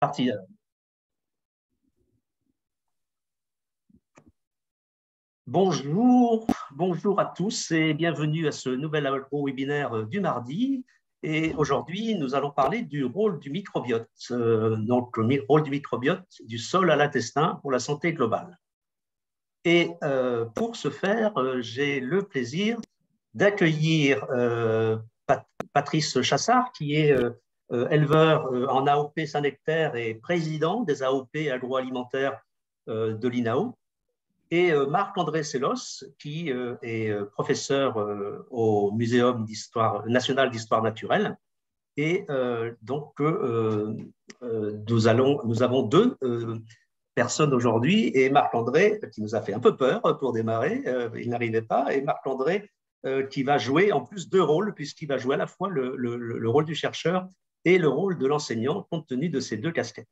Parti. Bonjour, bonjour à tous et bienvenue à ce nouvel webinaire du mardi. Et aujourd'hui, nous allons parler du rôle du microbiote, donc le rôle du microbiote du sol à l'intestin pour la santé globale. Et pour ce faire, j'ai le plaisir d'accueillir Patrice Chassard, qui est éleveur en AOP Saint-Nectaire et président des AOP agroalimentaires de l'INAO, et Marc-André Sellos, qui est professeur au Muséum national d'histoire naturelle. Et donc, nous avons deux personnes aujourd'hui, et Marc-André, qui nous a fait un peu peur pour démarrer, il n'arrivait pas, et Marc-André, qui va jouer en plus deux rôles, puisqu'il va jouer à la fois le rôle du chercheur et le rôle de l'enseignant, compte tenu de ces deux casquettes.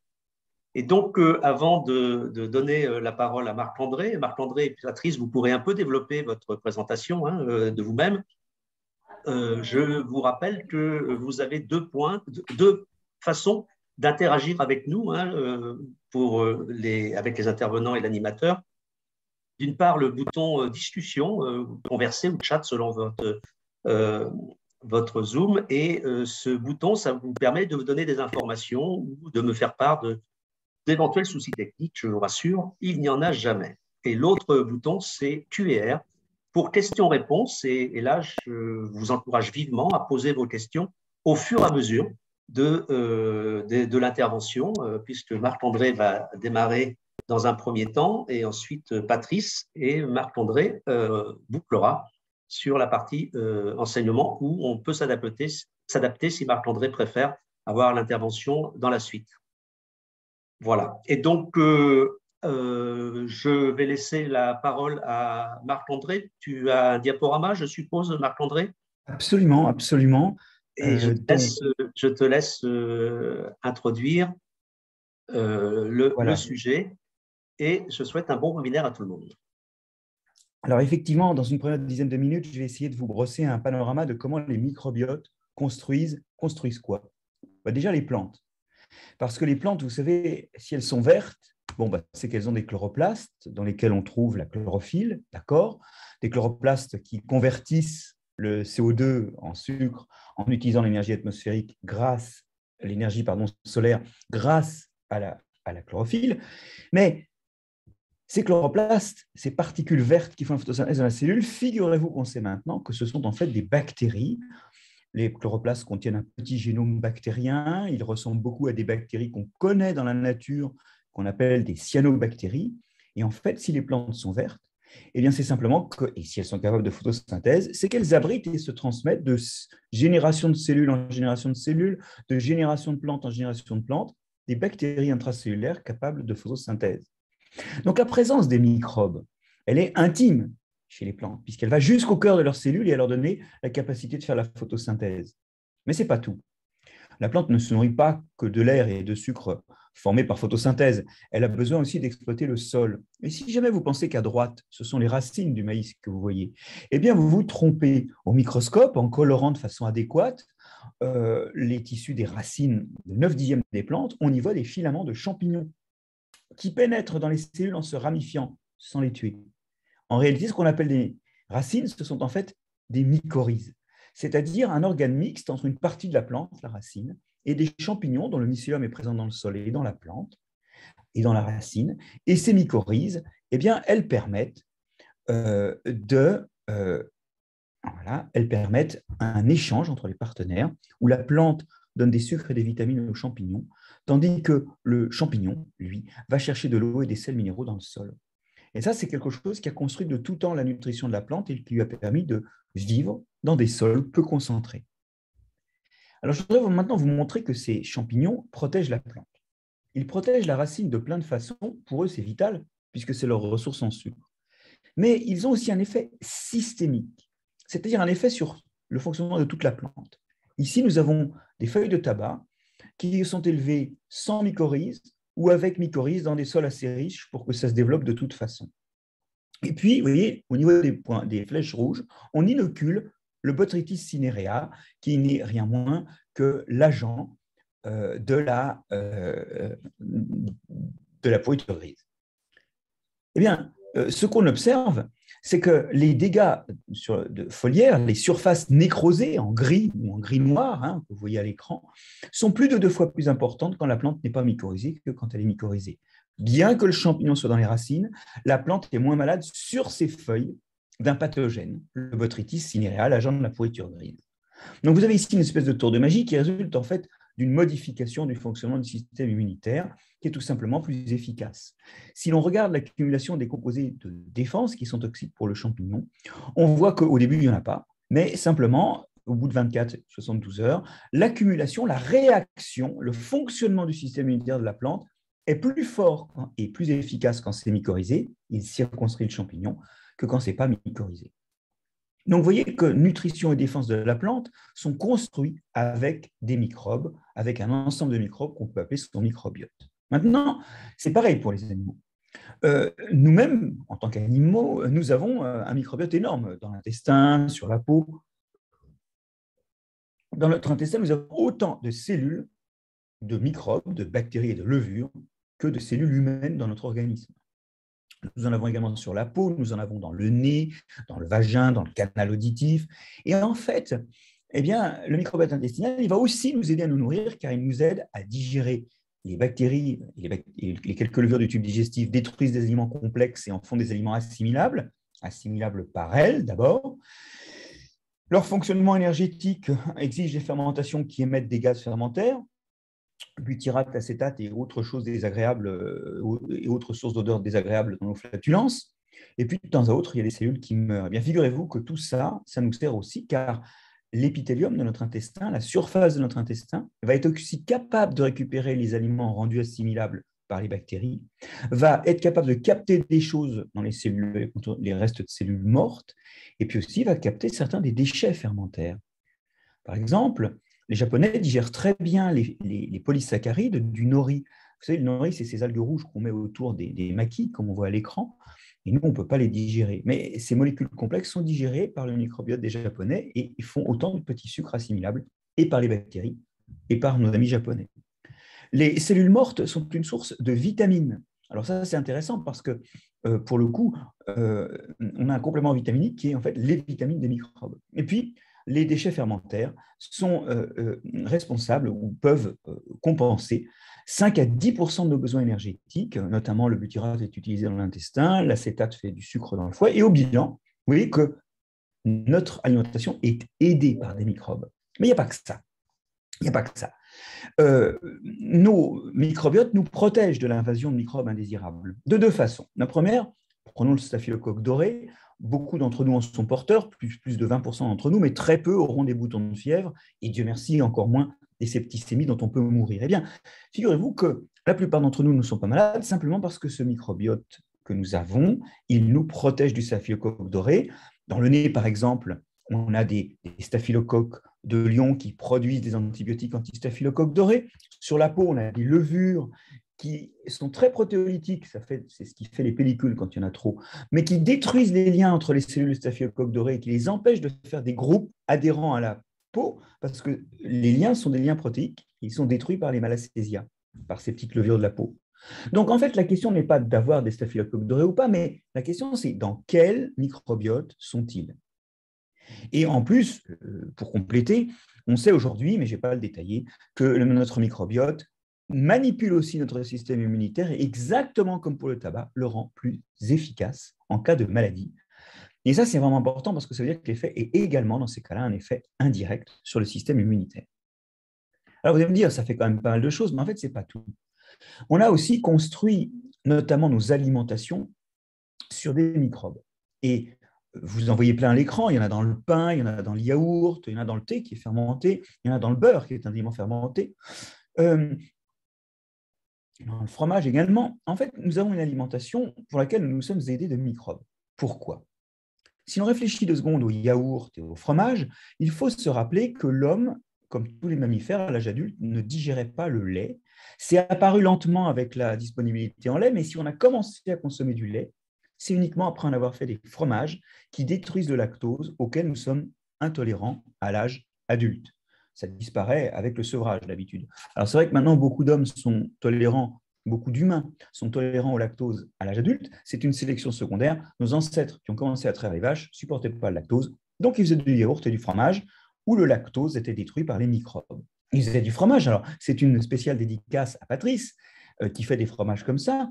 Et donc, avant de donner la parole à Marc-André et Patrice, vous pourrez un peu développer votre présentation de vous-même. Je vous rappelle que vous avez deux façons d'interagir avec nous, avec les intervenants et l'animateur. D'une part, le bouton discussion, converser ou chat selon votre Zoom. Et ce bouton, ça vous permet de vous donner des informations ou de me faire part d'éventuels soucis techniques, je vous rassure, il n'y en a jamais. Et l'autre bouton, c'est Q&R pour questions-réponses. Et là, je vous encourage vivement à poser vos questions au fur et à mesure de l'intervention, puisque Marc-André va démarrer dans un premier temps, et ensuite Patrice, et Marc-André bouclera sur la partie enseignement, où on peut s'adapter si Marc-André préfère avoir l'intervention dans la suite. Voilà. Et donc, je vais laisser la parole à Marc-André. Tu as un diaporama, je suppose, Marc-André? Absolument, absolument. Et je te laisse introduire le sujet, et je souhaite un bon webinaire à tout le monde. Alors effectivement, dans une première dizaine de minutes, je vais essayer de vous brosser un panorama de comment les microbiotes construisent quoi? Déjà les plantes. Parce que les plantes, vous savez, si elles sont vertes, c'est qu'elles ont des chloroplastes dans lesquels on trouve la chlorophylle, d'accord? Des chloroplastes qui convertissent le CO2 en sucre en utilisant l'énergie atmosphérique l'énergie solaire grâce à la chlorophylle. Mais ces chloroplastes, ces particules vertes qui font la photosynthèse dans la cellule, figurez-vous qu'on sait maintenant que ce sont en fait des bactéries. Les chloroplastes contiennent un petit génome bactérien. Ils ressemblent beaucoup à des bactéries qu'on connaît dans la nature, qu'on appelle des cyanobactéries. Et en fait, si les plantes sont vertes, eh bien, c'est simplement que, et si elles sont capables de photosynthèse, c'est qu'elles abritent et se transmettent de génération de cellules en génération de cellules, de génération de plantes en génération de plantes, des bactéries intracellulaires capables de photosynthèse. Donc, la présence des microbes, elle est intime chez les plantes, puisqu'elle va jusqu'au cœur de leurs cellules et à leur donner la capacité de faire la photosynthèse. Mais ce n'est pas tout. La plante ne se nourrit pas que de l'air et de sucre formés par photosynthèse. Elle a besoin aussi d'exploiter le sol. Et si jamais vous pensez qu'à droite, ce sont les racines du maïs que vous voyez, eh bien, vous vous trompez. Au microscope, en colorant de façon adéquate les tissus des racines de 9/10 des plantes, on y voit des filaments de champignons qui pénètrent dans les cellules en se ramifiant sans les tuer. En réalité, ce qu'on appelle des racines, ce sont en fait des mycorhizes, c'est-à-dire un organe mixte entre une partie de la plante, la racine, et des champignons dont le mycélium est présent dans le sol et dans la plante et dans la racine. Et ces mycorhizes, eh bien, elles permettent un échange entre les partenaires où la plante donne des sucres et des vitamines aux champignons, tandis que le champignon, lui, va chercher de l'eau et des sels minéraux dans le sol. Et ça, c'est quelque chose qui a construit de tout temps la nutrition de la plante et qui lui a permis de vivre dans des sols peu concentrés. Alors, je voudrais maintenant vous montrer que ces champignons protègent la plante. Ils protègent la racine de plein de façons. Pour eux, c'est vital, puisque c'est leur ressource en sucre. Mais ils ont aussi un effet systémique, c'est-à-dire un effet sur le fonctionnement de toute la plante. Ici, nous avons des feuilles de tabac qui sont élevées sans mycorhizes ou avec mycorhizes dans des sols assez riches pour que ça se développe de toute façon. Et puis, vous voyez, au niveau des flèches rouges, on inocule le Botrytis cinerea, qui n'est rien moins que l'agent de la pourriture grise. Eh bien, ce qu'on observe, c'est que les dégâts de foliaire, les surfaces nécrosées en gris ou en gris-noir, hein, que vous voyez à l'écran, sont plus de 2 fois plus importantes quand la plante n'est pas mycorhizée que quand elle est mycorhizée. Bien que le champignon soit dans les racines, la plante est moins malade sur ses feuilles d'un pathogène, le Botrytis cinerea, agent de la pourriture grise. Donc vous avez ici une espèce de tour de magie qui résulte en fait d'une modification du fonctionnement du système immunitaire qui est tout simplement plus efficace. Si l'on regarde l'accumulation des composés de défense qui sont toxiques pour le champignon, on voit qu'au début, il n'y en a pas, mais simplement, au bout de 24-72 heures, l'accumulation, la réaction, le fonctionnement du système immunitaire de la plante est plus fort et plus efficace quand c'est mycorhizé, il circonscrit le champignon, que quand ce n'est pas mycorhizé. Donc, vous voyez que nutrition et défense de la plante sont construits avec des microbes, avec un ensemble de microbes qu'on peut appeler son microbiote. Maintenant, c'est pareil pour les animaux. Nous-mêmes, en tant qu'animaux, nous avons un microbiote énorme dans l'intestin, sur la peau. Dans notre intestin, nous avons autant de cellules, de microbes, de bactéries et de levures que de cellules humaines dans notre organisme. Nous en avons également sur la peau, nous en avons dans le nez, dans le vagin, dans le canal auditif. Et en fait, eh bien, le microbiote intestinal, il va aussi nous aider à nous nourrir car il nous aide à digérer les bactéries et les quelques levures du tube digestif détruisent des aliments complexes et en font des aliments assimilables par elles d'abord. Leur fonctionnement énergétique exige des fermentations qui émettent des gaz fermentaires, butyrate, acétate et autres choses désagréables et autres sources d'odeurs désagréables dans nos flatulences. Et puis, de temps à autre, il y a des cellules qui meurent. Eh bien, figurez-vous que tout ça, ça nous sert aussi car l'épithélium de notre intestin, la surface de notre intestin, va être aussi capable de récupérer les aliments rendus assimilables par les bactéries, va être capable de capter des choses dans les cellules, les restes de cellules mortes, et puis aussi va capter certains des déchets fermentaires. Par exemple, les Japonais digèrent très bien les polysaccharides du nori. Vous savez, le nori, c'est ces algues rouges qu'on met autour des makis, comme on voit à l'écran, et nous, on ne peut pas les digérer. Mais ces molécules complexes sont digérées par le microbiote des Japonais et ils font autant de petits sucres assimilables, et par les bactéries, et par nos amis japonais. Les cellules mortes sont une source de vitamines. Alors ça, c'est intéressant parce que, pour le coup, on a un complément vitaminique qui est en fait les vitamines des microbes. Et puis, les déchets fermentaires sont responsables ou peuvent compenser 5 à 10% de nos besoins énergétiques, notamment le butyrate est utilisé dans l'intestin, l'acétate fait du sucre dans le foie, et au bilan, vous voyez que notre alimentation est aidée par des microbes. Mais il n'y a pas que ça. Il n'y a pas que ça. Nos microbiotes nous protègent de l'invasion de microbes indésirables de 2 façons. La première, prenons le staphylocoque doré, beaucoup d'entre nous en sont porteurs, plus de 20% d'entre nous, mais très peu auront des boutons de fièvre, et Dieu merci, encore moins des septicémies dont on peut mourir. Eh bien, figurez-vous que la plupart d'entre nous ne sont pas malades simplement parce que ce microbiote que nous avons, il nous protège du staphylocoque doré. Dans le nez, par exemple, on a des staphylocoques de lion qui produisent des antibiotiques anti-staphylocoque doré. Sur la peau, on a des levures qui sont très protéolytiques, c'est ce qui fait les pellicules quand il y en a trop, mais qui détruisent les liens entre les cellules de staphylocoque doré et qui les empêchent de faire des groupes adhérents à la peau, parce que les liens sont des liens protéiques, ils sont détruits par les malacésias, par ces petites levures de la peau. Donc, en fait, la question n'est pas d'avoir des staphylocoques dorés ou pas, mais la question, c'est dans quel microbiote sont-ils? Et en plus, pour compléter, on sait aujourd'hui, mais je ne vais pas le détailler, que notre microbiote manipule aussi notre système immunitaire et exactement comme pour le tabac, le rend plus efficace en cas de maladie. Et ça, c'est vraiment important parce que ça veut dire que l'effet est également, dans ces cas-là, un effet indirect sur le système immunitaire. Alors, vous allez me dire, ça fait quand même pas mal de choses, mais en fait, ce n'est pas tout. On a aussi construit notamment nos alimentations sur des microbes. Et vous en voyez plein à l'écran, il y en a dans le pain, il y en a dans le yaourt, il y en a dans le thé qui est fermenté, il y en a dans le beurre qui est un aliment fermenté, dans le fromage également. En fait, nous avons une alimentation pour laquelle nous nous sommes aidés de microbes. Pourquoi? Si on réfléchit 2 secondes au yaourt et au fromage, il faut se rappeler que l'homme, comme tous les mammifères à l'âge adulte, ne digérait pas le lait. C'est apparu lentement avec la disponibilité en lait, mais si on a commencé à consommer du lait, c'est uniquement après en avoir fait des fromages qui détruisent le lactose auquel nous sommes intolérants à l'âge adulte. ça disparaît avec le sevrage d'habitude. Alors c'est vrai que maintenant, beaucoup d'hommes sont tolérants, beaucoup d'humains sont tolérants au lactose à l'âge adulte. C'est une sélection secondaire. Nos ancêtres qui ont commencé à traire les vaches ne supportaient pas le lactose, donc ils faisaient du yaourt et du fromage, où le lactose était détruit par les microbes. Ils faisaient du fromage. Alors, c'est une spéciale dédicace à Patrice, qui fait des fromages comme ça,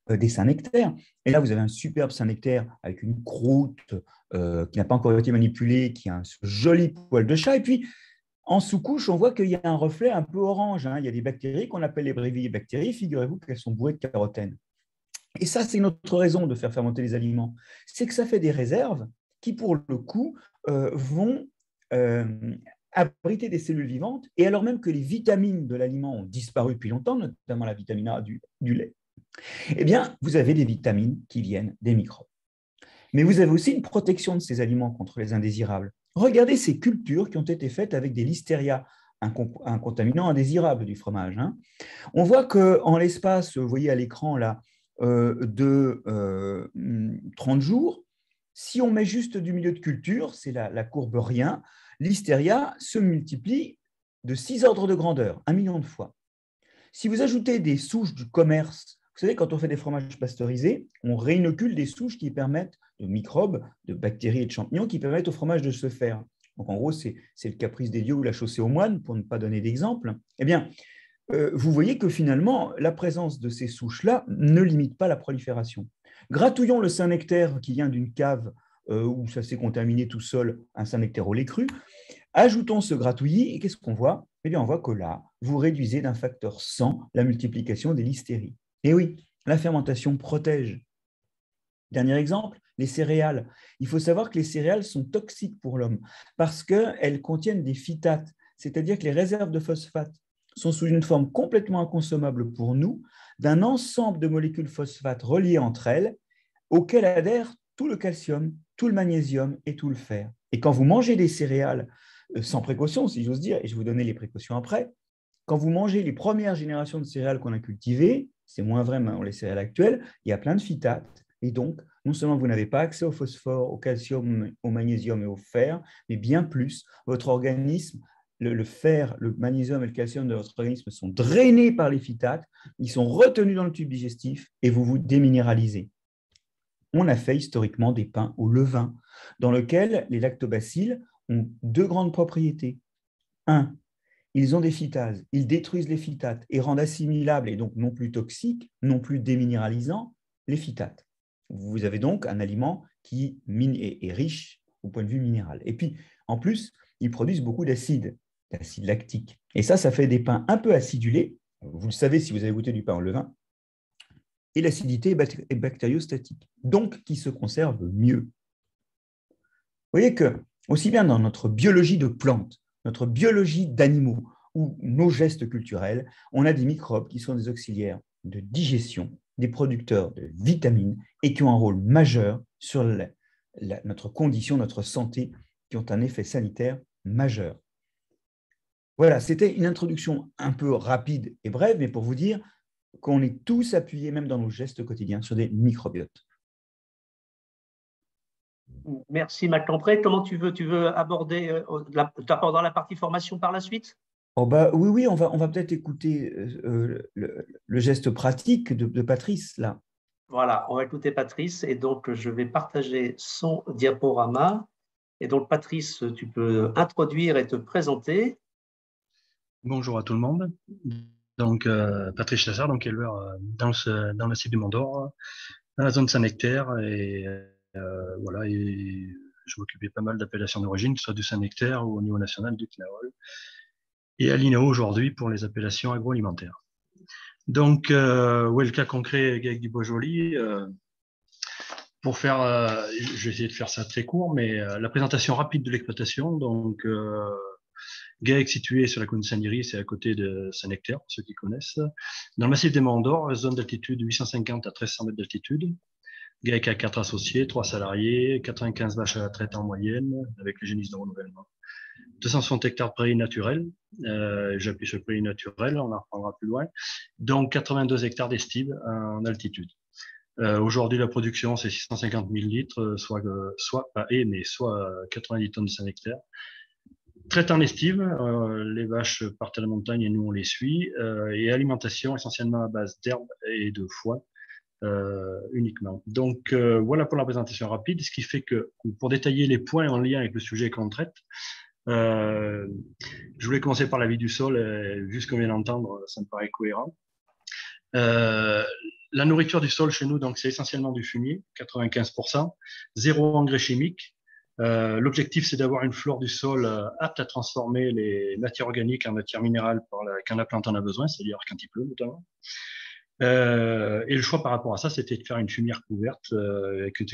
des Saint-Nectaire. Et là, vous avez un superbe Saint-Nectaire avec une croûte qui n'a pas encore été manipulée, qui a un joli poil de chat. Et puis, en sous-couche, on voit qu'il y a un reflet un peu orange. Il y a des bactéries qu'on appelle les brevibactéries. Figurez-vous qu'elles sont bourrées de carotène. Et ça, c'est une autre raison de faire fermenter les aliments. C'est que ça fait des réserves qui, pour le coup, vont abriter des cellules vivantes. Et alors même que les vitamines de l'aliment ont disparu depuis longtemps, notamment la vitamine A du lait, eh bien, vous avez des vitamines qui viennent des microbes. Mais vous avez aussi une protection de ces aliments contre les indésirables. Regardez ces cultures qui ont été faites avec des listeria, un contaminant indésirable du fromage. On voit qu'en l'espace, vous voyez à l'écran là, de 30 jours, si on met juste du milieu de culture, c'est la courbe rien, l'hystéria se multiplie de 6 ordres de grandeur, 1 million de fois. Si vous ajoutez des souches du commerce, vous savez, quand on fait des fromages pasteurisés, on réinocule des souches qui permettent, de microbes, de bactéries et de champignons, qui permettent au fromage de se faire. Donc en gros, c'est le caprice des dieux ou la chaussée aux moines, pour ne pas donner d'exemple. Eh bien, vous voyez que finalement, la présence de ces souches-là ne limite pas la prolifération. Gratouillons le Saint-Nectaire qui vient d'une cave où ça s'est contaminé tout seul, un Saint-Nectaire au lait cru. Ajoutons ce gratouillis et qu'est-ce qu'on voit? Eh bien, on voit que là, vous réduisez d'un facteur 100 la multiplication des listeries. Et oui, la fermentation protège. Dernier exemple, les céréales. Il faut savoir que les céréales sont toxiques pour l'homme parce qu'elles contiennent des phytates, c'est-à-dire que les réserves de phosphate sont sous une forme complètement inconsommable pour nous, d'un ensemble de molécules phosphates reliées entre elles, auxquelles adhère tout le calcium, tout le magnésium et tout le fer. Et quand vous mangez des céréales sans précaution, si j'ose dire, et je vais vous donner les précautions après, quand vous mangez les premières générations de céréales qu'on a cultivées, c'est moins vrai dans les céréales actuelles, il y a plein de phytates. Et donc, non seulement vous n'avez pas accès au phosphore, au calcium, au magnésium et au fer, mais bien plus, votre organisme, le fer, le magnésium et le calcium de votre organisme sont drainés par les phytates, ils sont retenus dans le tube digestif et vous vous déminéralisez. On a fait historiquement des pains au levain, dans lesquels les lactobacilles ont 2 grandes propriétés. 1, ils ont des phytases, ils détruisent les phytates et rendent assimilables et donc non plus toxiques, non plus déminéralisants, les phytates. Vous avez donc un aliment qui est riche au point de vue minéral. Et puis, en plus, ils produisent beaucoup d'acide lactique. Et ça fait des pains un peu acidulés. Vous le savez si vous avez goûté du pain au levain. Et l'acidité est bactériostatique, donc qui se conserve mieux. Vous voyez que, aussi bien dans notre biologie de plantes, notre biologie d'animaux ou nos gestes culturels, on a des microbes qui sont des auxiliaires de digestion, des producteurs de vitamines et qui ont un rôle majeur sur notre condition, notre santé, qui ont un effet sanitaire majeur. Voilà, c'était une introduction un peu rapide et brève, mais pour vous dire qu'on est tous appuyés, même dans nos gestes quotidiens, sur des microbiotes. Merci, Mac Lampré. Comment tu veux aborder, tu aborderas la partie formation par la suite? Oh bah, oui, on va peut-être écouter le geste pratique de Patrice, là. Voilà, on va écouter Patrice et donc je vais partager son diaporama. Et donc, Patrice, tu peux introduire et te présenter. Bonjour à tout le monde. Donc, Patrice Chassard, donc éleveur dans le site du Mont d'Or, dans la zone Saint-Nectaire. Et voilà, et je m'occupais pas mal d'appellations d'origine, que ce soit du Saint-Nectaire ou au niveau national du Knaol. Et à l'INAO aujourd'hui pour les appellations agroalimentaires. Donc, ouais, le cas concret avec du Beaujolais, pour faire, je vais essayer de faire ça très court, mais la présentation rapide de l'exploitation. Donc, GAEC situé sur la commune de Saint-Liri, c'est à côté de Saint-Nectaire, pour ceux qui connaissent. Dans le massif des Monts d'Or, zone d'altitude 850 à 1300 mètres d'altitude. GAEC a 4 associés, 3 salariés, 95 vaches à la traite en moyenne, avec les génisses de renouvellement. 260 hectares de prairies naturelles. J'appuie sur prairies naturelles, on en reprendra plus loin. Donc 82 hectares d'estives en altitude. Aujourd'hui, la production, c'est 650 000 litres, soit pas mais soit 90 tonnes de Saint-Nectaire. Traite en estive, les vaches partent à la montagne et nous on les suit, et alimentation essentiellement à base d'herbe et de foin uniquement. Donc voilà pour la présentation rapide, ce qui fait que pour détailler les points en lien avec le sujet qu'on traite, je voulais commencer par la vie du sol, vu ce qu'on vient d'entendre, ça me paraît cohérent. La nourriture du sol chez nous, donc c'est essentiellement du fumier, 95%, zéro engrais chimique. L'objectif, c'est d'avoir une flore du sol apte à transformer les matières organiques en matières minérales quand la plante en a besoin, c'est-à-dire quand il pleut notamment. Et le choix par rapport à ça, c'était de faire une fumière couverte avec une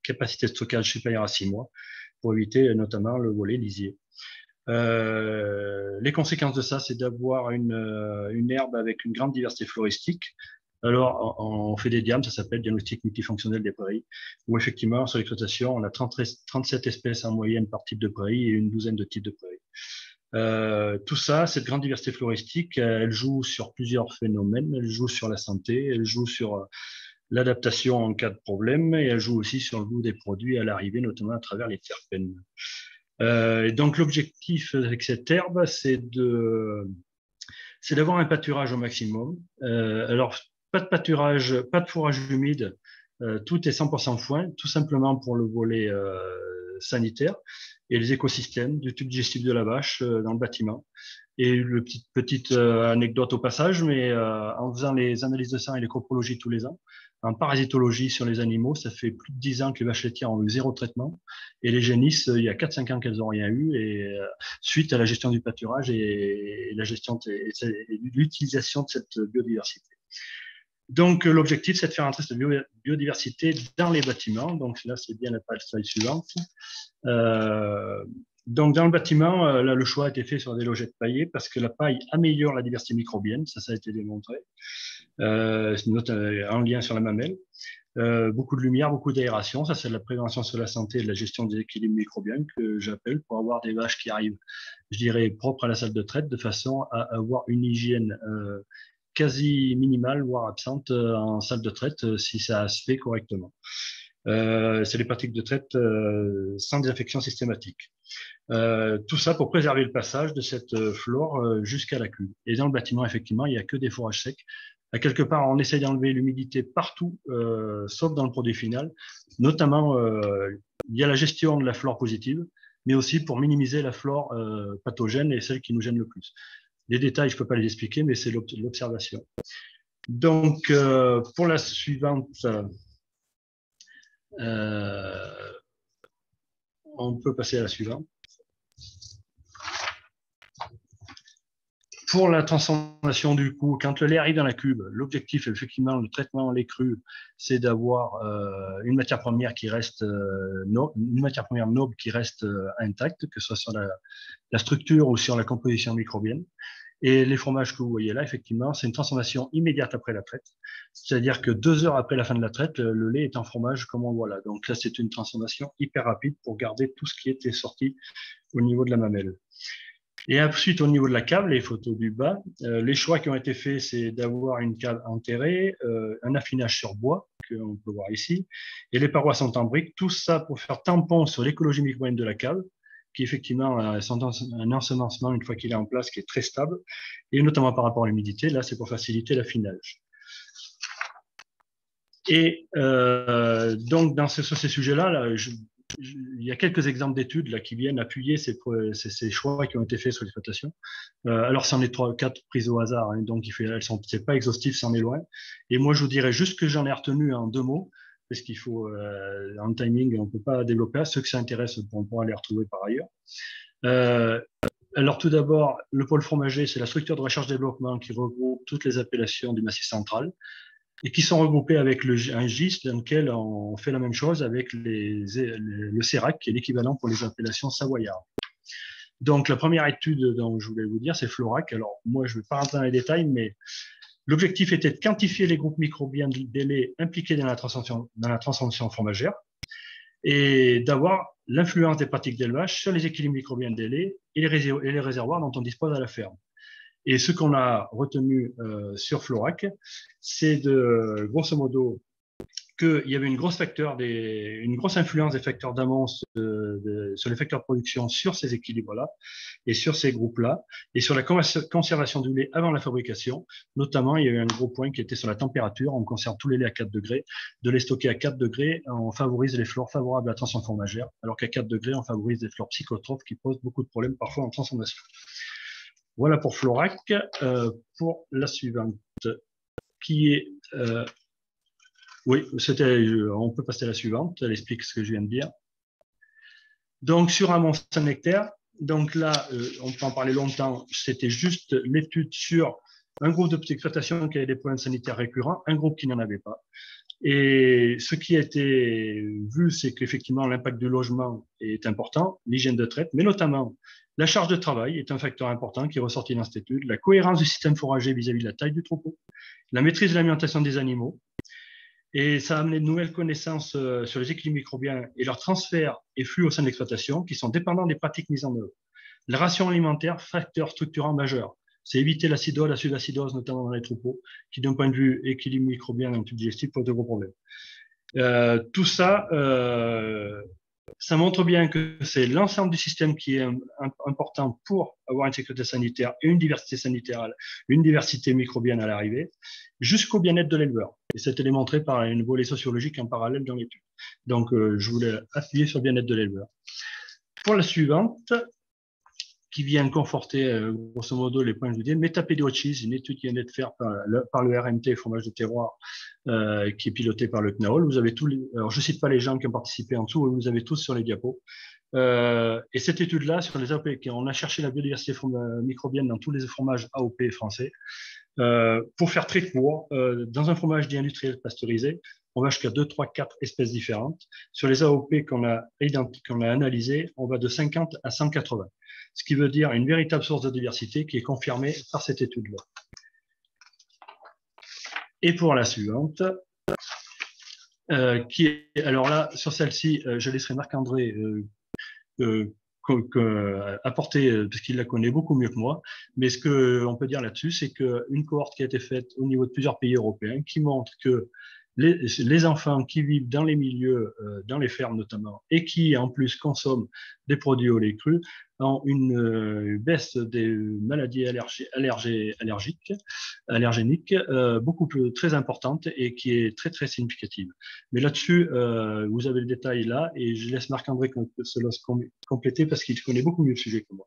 capacité de stockage supérieure à 6 mois pour éviter notamment le volet lisier. Les conséquences de ça, c'est d'avoir une herbe avec une grande diversité floristique. Alors, on fait des diams, ça s'appelle diagnostic multifonctionnel des prairies, où effectivement, sur l'exploitation, on a 37 espèces en moyenne par type de prairie et une douzaine de types de prairies. Tout ça, cette grande diversité floristique, elle joue sur plusieurs phénomènes. Elle joue sur la santé, elle joue sur l'adaptation en cas de problème et elle joue aussi sur le goût des produits à l'arrivée, notamment à travers les terpènes. Donc, l'objectif avec cette herbe, c'est d'avoir un pâturage au maximum. Alors, pas de pâturage, pas de fourrage humide, tout est 100% foin, tout simplement pour le volet sanitaire et les écosystèmes du tube digestif de la vache dans le bâtiment. Et une petite anecdote au passage, mais en faisant les analyses de sang et les coprologies tous les ans, en parasitologie sur les animaux, ça fait plus de 10 ans que les vaches laitières ont eu 0 traitement. Et les génisses, il y a 4-5 ans qu'elles n'ont rien eu. Et suite à la gestion du pâturage et la gestion et l'utilisation de cette biodiversité. Donc, l'objectif, c'est de faire entrer cette biodiversité dans les bâtiments. Donc, là, c'est bien la slide suivante. Donc, dans le bâtiment, là, le choix a été fait sur des logettes paillées parce que la paille améliore la diversité microbienne. Ça a été démontré. C'est une note en lien sur la mamelle. Beaucoup de lumière, beaucoup d'aération. Ça, c'est de la prévention sur la santé et de la gestion des équilibres microbiens que j'appelle pour avoir des vaches qui arrivent, je dirais, propres à la salle de traite de façon à avoir une hygiène quasi minimale, voire absente en salle de traite si ça se fait correctement. C'est les pratiques de traite sans désinfection systématique. Tout ça pour préserver le passage de cette flore jusqu'à la cuve. Et dans le bâtiment, effectivement, il n'y a que des fourrages secs. À quelque part, on essaye d'enlever l'humidité partout, sauf dans le produit final. Notamment, il y a la gestion de la flore positive, mais aussi pour minimiser la flore pathogène et celle qui nous gêne le plus. Les détails, je ne peux pas les expliquer, mais c'est l'observation. Donc, pour la suivante, on peut passer à la suivante. Pour la transformation du coup, quand le lait arrive dans la cuve, l'objectif, effectivement, le traitement en lait cru, c'est d'avoir une matière première qui reste une matière première noble qui reste intacte, que ce soit sur la structure ou sur la composition microbienne. Et les fromages que vous voyez là, effectivement, c'est une transformation immédiate après la traite. C'est-à-dire que 2 heures après la fin de la traite, le lait est en fromage comme on voit là. Donc là, c'est une transformation hyper rapide pour garder tout ce qui était sorti au niveau de la mamelle. Et ensuite, au niveau de la cave, les photos du bas, les choix qui ont été faits, c'est d'avoir une cave enterrée, un affinage sur bois, qu'on peut voir ici, et les parois sont en briques. Tout ça pour faire tampon sur l'écologie microbienne de la cave, qui effectivement a un ensemencement une fois qu'il est en place, qui est très stable, et notamment par rapport à l'humidité. Là, c'est pour faciliter l'affinage. Et donc, sur ces sujets-là, il y a quelques exemples d'études là qui viennent appuyer ces choix qui ont été faits sur l'exploitation. Alors, c'en est 3-4 prises au hasard, hein, donc c'est pas exhaustif, c'en est loin. Et moi, je vous dirais juste que j'en ai retenu en 2 mots, parce qu'il faut, en timing, on ne peut pas développer. Ceux que ça intéresse, on pourra les retrouver par ailleurs. Alors, tout d'abord, le pôle fromager, c'est la structure de recherche-développement qui regroupe toutes les appellations du Massif central et qui sont regroupées avec un GIS dans lequel on fait la même chose avec le CERAC, qui est l'équivalent pour les appellations savoyardes. Donc, la première étude dont je voulais vous dire, c'est Florac. Alors, moi, je ne vais pas rentrer dans les détails, mais l'objectif était de quantifier les groupes microbiens des laits impliqués dans la transformation fromagère et d'avoir l'influence des pratiques d'élevage sur les équilibres microbiens des laits et les réservoirs dont on dispose à la ferme. Et ce qu'on a retenu sur Florac, c'est grosso modo qu'il y avait une grosse influence des facteurs d'amont sur les facteurs de production sur ces équilibres-là et sur ces groupes-là, et sur la conservation du lait avant la fabrication. Notamment, il y a eu un gros point qui était sur la température. On conserve tous les laits à 4 degrés. De les stocker à 4 degrés, on favorise les flores favorables à la transformation fromagère, alors qu'à 4 degrés, on favorise des flores psychotrophes qui posent beaucoup de problèmes parfois en transformation. Voilà pour Florac. Pour la suivante, qui est... oui, on peut passer à la suivante. Elle explique ce que je viens de dire. Donc, sur un Saint-Nectaire, donc là, on peut en parler longtemps. C'était juste l'étude sur un groupe d'exploitation qui avait des problèmes sanitaires récurrents, un groupe qui n'en avait pas. Et ce qui a été vu, c'est qu'effectivement, l'impact du logement est important, l'hygiène de traite, mais notamment la charge de travail est un facteur important qui est ressorti dans cette étude, la cohérence du système fourrager vis-à-vis de la taille du troupeau, la maîtrise de l'alimentation des animaux. Et ça a amené de nouvelles connaissances sur les équilibres microbiens et leur transfert et flux au sein de l'exploitation qui sont dépendants des pratiques mises en œuvre. La ration alimentaire, facteur structurant majeur. C'est éviter l'acidose, la subacidose, notamment dans les troupeaux, qui d'un point de vue équilibre microbien et tube digestif pose de gros problèmes. Tout ça, ça montre bien que c'est l'ensemble du système qui est important pour avoir une sécurité sanitaire et une diversité sanitaire, une diversité microbienne à l'arrivée, jusqu'au bien-être de l'éleveur. Et c'était démontré par une volet sociologique en parallèle dans l'étude. Donc, je voulais appuyer sur le bien-être de l'éleveur. Pour la suivante, qui vient conforter, grosso modo, les points que je vous dis, Métapédiochis, une étude qui vient d'être faite par le RMT, fromage de terroir, qui est piloté par le CNAOL. Vous avez alors je cite pas les gens qui ont participé en dessous, vous avez tous sur les diapos. Et cette étude-là, sur les AOP, on a cherché la biodiversité microbienne dans tous les fromages AOP français. Pour faire très court, dans un fromage dit industriel pasteurisé, on va jusqu'à 2, 3, 4 espèces différentes. Sur les AOP qu'on a analysées, on va de 50 à 180. Ce qui veut dire une véritable source de diversité qui est confirmée par cette étude-là. Et pour la suivante, alors là, sur celle-ci, je laisserai Marc-André apporter, parce qu'il la connaît beaucoup mieux que moi, mais ce qu'on peut dire là-dessus, c'est qu'une cohorte qui a été faite au niveau de plusieurs pays européens qui montre que les enfants qui vivent dans les milieux, dans les fermes notamment, et qui en plus consomment des produits au lait cru, ont une baisse des maladies allergéniques beaucoup plus très importante et qui est très très significative. Mais là-dessus, vous avez le détail là, et je laisse Marc-André compléter parce qu'il connaît beaucoup mieux le sujet que moi.